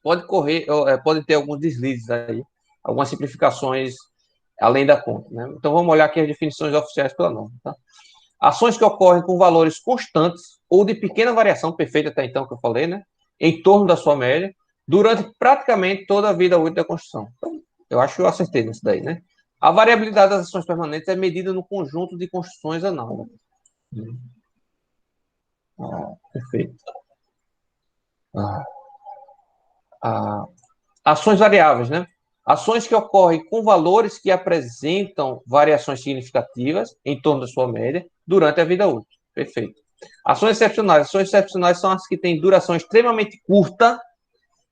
podem ter alguns deslizes aí, algumas simplificações além da conta, né? Então, vamos olhar aqui as definições oficiais pela norma, tá? Ações que ocorrem com valores constantes ou de pequena variação, perfeita até então que eu falei, né? Em torno da sua média, durante praticamente toda a vida útil da construção. Então, eu acho que eu acertei nisso daí, né? A variabilidade das ações permanentes é medida no conjunto de construções análogas. Perfeito. Ações variáveis, né? Ações que ocorrem com valores que apresentam variações significativas em torno da sua média durante a vida útil. Perfeito. Ações excepcionais. Ações excepcionais são as que têm duração extremamente curta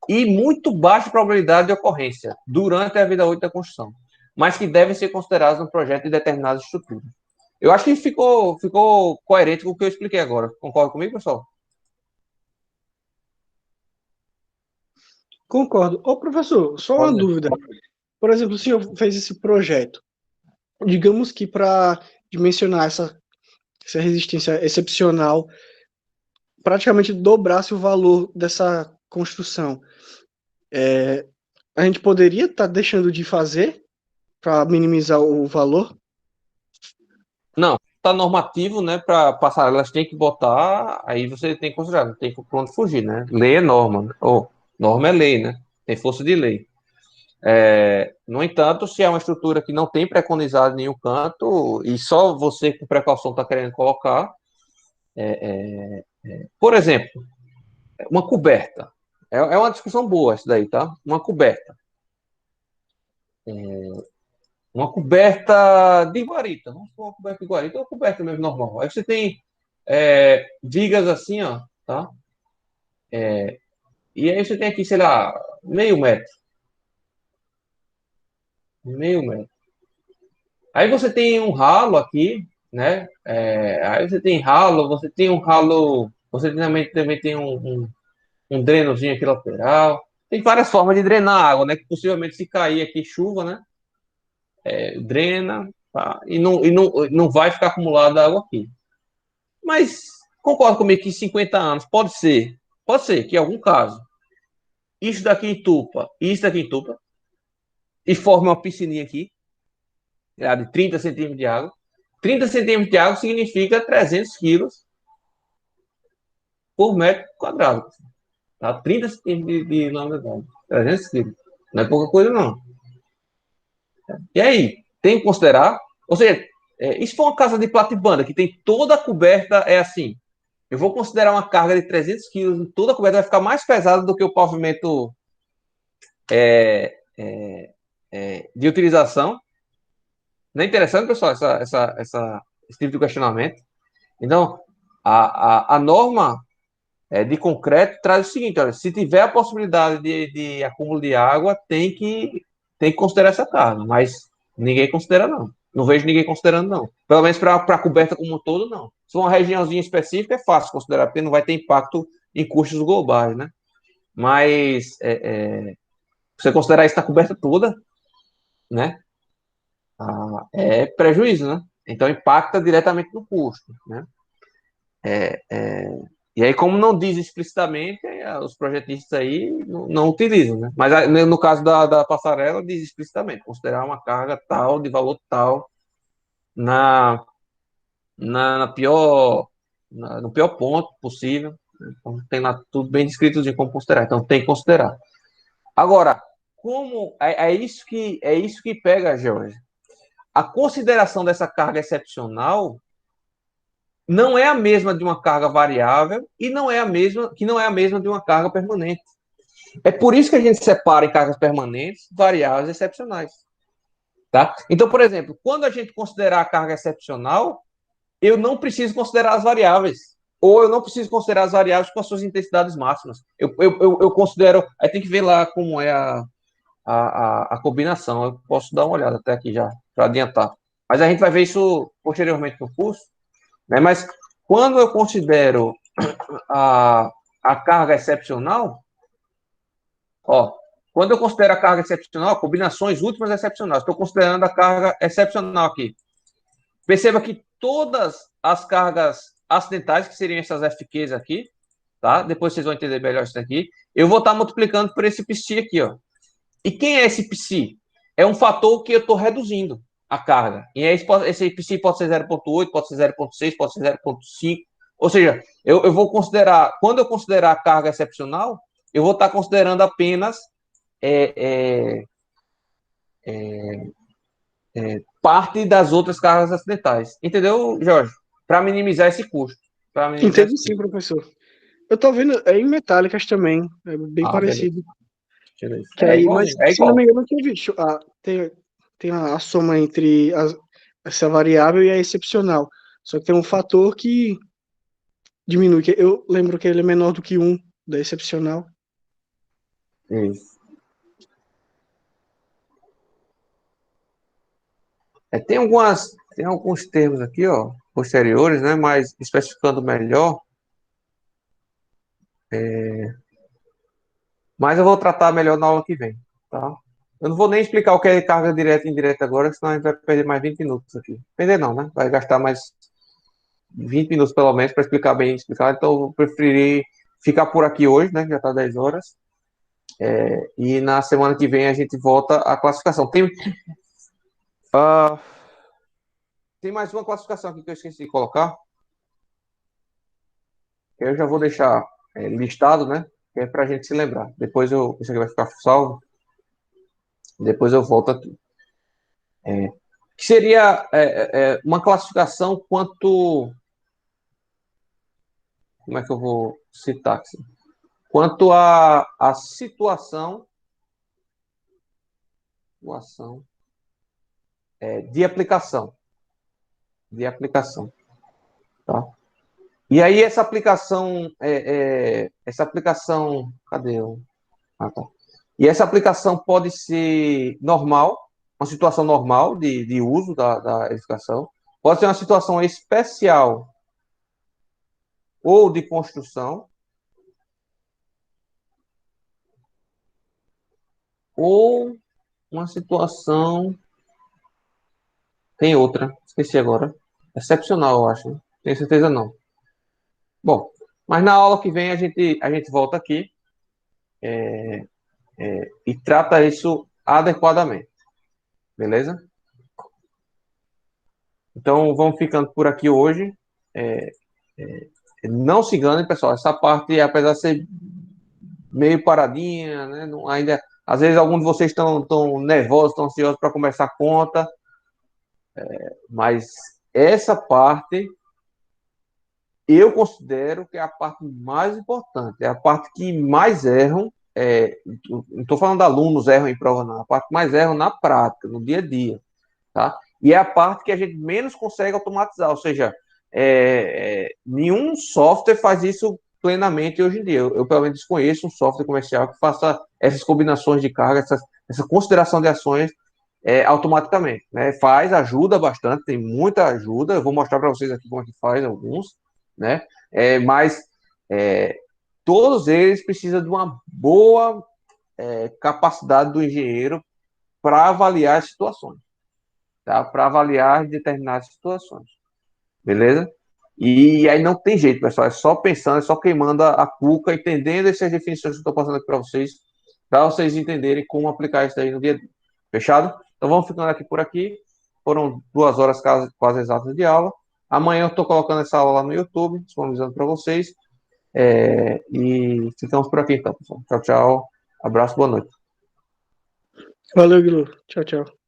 e muito baixa probabilidade de ocorrência durante a vida útil da construção, mas que devem ser consideradas no projeto de determinadas estruturas. Eu acho que ficou coerente com o que eu expliquei agora. Concorda comigo, pessoal? Concordo. Ô, professor, só uma dúvida. Por exemplo, o senhor fez esse projeto. Digamos que para dimensionar essa resistência excepcional, praticamente dobrasse o valor dessa construção. A gente poderia estar deixando de fazer para minimizar o valor? Não, tá normativo, né? Para passar, elas têm que botar, aí você tem que considerar, não tem por onde fugir, né? Lei é norma, ou norma é lei, né? Tem força de lei. No entanto, se é uma estrutura que não tem preconizado em nenhum canto e só você com precaução está querendo colocar, por exemplo, uma coberta. É uma discussão boa essa daí, tá? Uma coberta. Uma coberta de guarita. Vamos supor uma coberta de guarita ou uma coberta mesmo normal. Aí você tem vigas assim, ó, tá? E aí você tem aqui, sei lá, meio metro. Meio metro. Aí você tem um ralo aqui, né? Aí você tem um ralo, você também tem um drenozinho aqui lateral. Tem várias formas de drenar a água, né? Que possivelmente se cair aqui chuva, né? Drena, tá? E não vai ficar acumulada água aqui. Mas concordo comigo que 50 anos pode ser que em algum caso isso daqui entupa e forme uma piscininha aqui, de 30 centímetros de água. 30 centímetros de água significa 300 quilos por metro quadrado. Tá? 30 centímetros de lambda, 300 quilos. Não é pouca coisa, não. E aí, tem que considerar, ou seja, isso for uma casa de platibanda, que tem toda a coberta, é assim, eu vou considerar uma carga de 300 quilos, toda a coberta vai ficar mais pesada do que o pavimento de utilização. Não é interessante, pessoal, esse tipo de questionamento? Então, a norma de concreto traz o seguinte, olha, se tiver a possibilidade de acúmulo de água, tem que considerar essa carga, mas ninguém considera, não. Não vejo ninguém considerando, não. Pelo menos para a coberta como um todo, não. Se for uma regiãozinha específica, é fácil considerar, porque não vai ter impacto em custos globais, né? Mas você considerar isso na coberta toda, né? É prejuízo, né? Então impacta diretamente no custo, né? E aí, como não diz explicitamente, os projetistas aí não utilizam, né? Mas no caso da passarela, diz explicitamente, considerar uma carga tal, de valor tal, na, no pior ponto possível. Então, tem lá tudo bem descrito de como considerar. Então, tem que considerar. Agora, como é isso que pega, Jorge. A consideração dessa carga excepcional não é a mesma de uma carga variável e não é a mesma de uma carga permanente. É por isso que a gente separa em cargas permanentes, variáveis e excepcionais. Tá? Então, por exemplo, quando a gente considerar a carga excepcional, eu não preciso considerar as variáveis. Ou eu não preciso considerar as variáveis com as suas intensidades máximas. Eu considero. Aí tem que ver lá como é a combinação. Eu posso dar uma olhada até aqui já, para adiantar. Mas a gente vai ver isso posteriormente no curso. Né? Mas quando eu considero a carga excepcional, ó, quando eu considero a carga excepcional, combinações últimas excepcionais, estou considerando a carga excepcional aqui. Perceba que todas as cargas acidentais, que seriam essas FQs aqui, tá? Depois vocês vão entender melhor isso aqui. Eu vou estar multiplicando por esse psi aqui, ó. E quem é esse psi? É um fator que eu estou reduzindo a carga. E esse psi pode ser 0,8, pode ser 0,6, pode ser 0,5. Ou seja, eu vou considerar, quando eu considerar a carga excepcional, eu vou estar considerando apenas parte das outras cargas acidentais. Entendeu, Jorge? Para minimizar esse custo. Entendo sim, professor. Eu tô vendo, em metálicas também, é bem parecido. Beleza. Que aí, mas É se não me igual. engano, tem a soma entre essa variável e a excepcional. Só que tem um fator que diminui, que eu lembro que ele é menor do que 1 da excepcional. Isso. Tem alguns termos aqui, ó, posteriores, né, mas especificando melhor, mas eu vou tratar melhor na aula que vem, tá? Eu não vou nem explicar o que é carga direta e indireta agora, senão a gente vai perder mais 20 minutos aqui. Perder não, né? Vai gastar mais 20 minutos pelo menos para explicar bem explicado, então eu preferi ficar por aqui hoje, né, que já está 10 horas, e na semana que vem a gente volta à classificação. Tem mais uma classificação aqui que eu esqueci de colocar, eu já vou deixar listado, né? Que é para a gente se lembrar. Depois isso aqui vai ficar salvo. Depois eu volto aqui. Que seria uma classificação quanto... Como é que eu vou citar aqui? Quanto à situação de aplicação. De aplicação. Tá? E aí essa aplicação... Cadê eu? Ah, tá. E essa aplicação pode ser normal, uma situação normal de uso da edificação, pode ser uma situação especial ou de construção, ou uma situação... Tem outra, esqueci agora. Excepcional, eu acho. Não tenho certeza não. Bom, mas na aula que vem a gente volta aqui e trata isso adequadamente. Beleza? Então, vamos ficando por aqui hoje. Não se enganem, pessoal. Essa parte, apesar de ser meio paradinha, né? Ainda, às vezes, alguns de vocês estão nervosos, estão ansiosos para começar a conta. Mas essa parte, eu considero que é a parte mais importante. É a parte que mais erram. Não estou falando de alunos erram em prova, não. A parte que mais erram na prática, no dia a dia. Tá? E é a parte que a gente menos consegue automatizar, ou seja, nenhum software faz isso plenamente hoje em dia. Eu pelo menos desconheço um software comercial que faça essas combinações de carga, essa consideração de ações automaticamente. Né? Ajuda bastante, tem muita ajuda. Eu vou mostrar para vocês aqui como é que faz alguns, né? Mas todos eles precisam de uma boa capacidade do engenheiro para avaliar as situações. Tá? Para avaliar determinadas situações. Beleza? E aí não tem jeito, pessoal. É só pensando, é só queimando a cuca, entendendo essas definições que eu estou passando aqui para vocês entenderem como aplicar isso aí no dia a dia. Fechado? Então vamos ficando aqui por aqui. Foram 2 horas quase exatas de aula. Amanhã eu estou colocando essa aula lá no YouTube, disponibilizando para vocês. E ficamos por aqui então, pessoal. Tchau, tchau. Abraço, boa noite. Valeu, Guilherme. Tchau, tchau.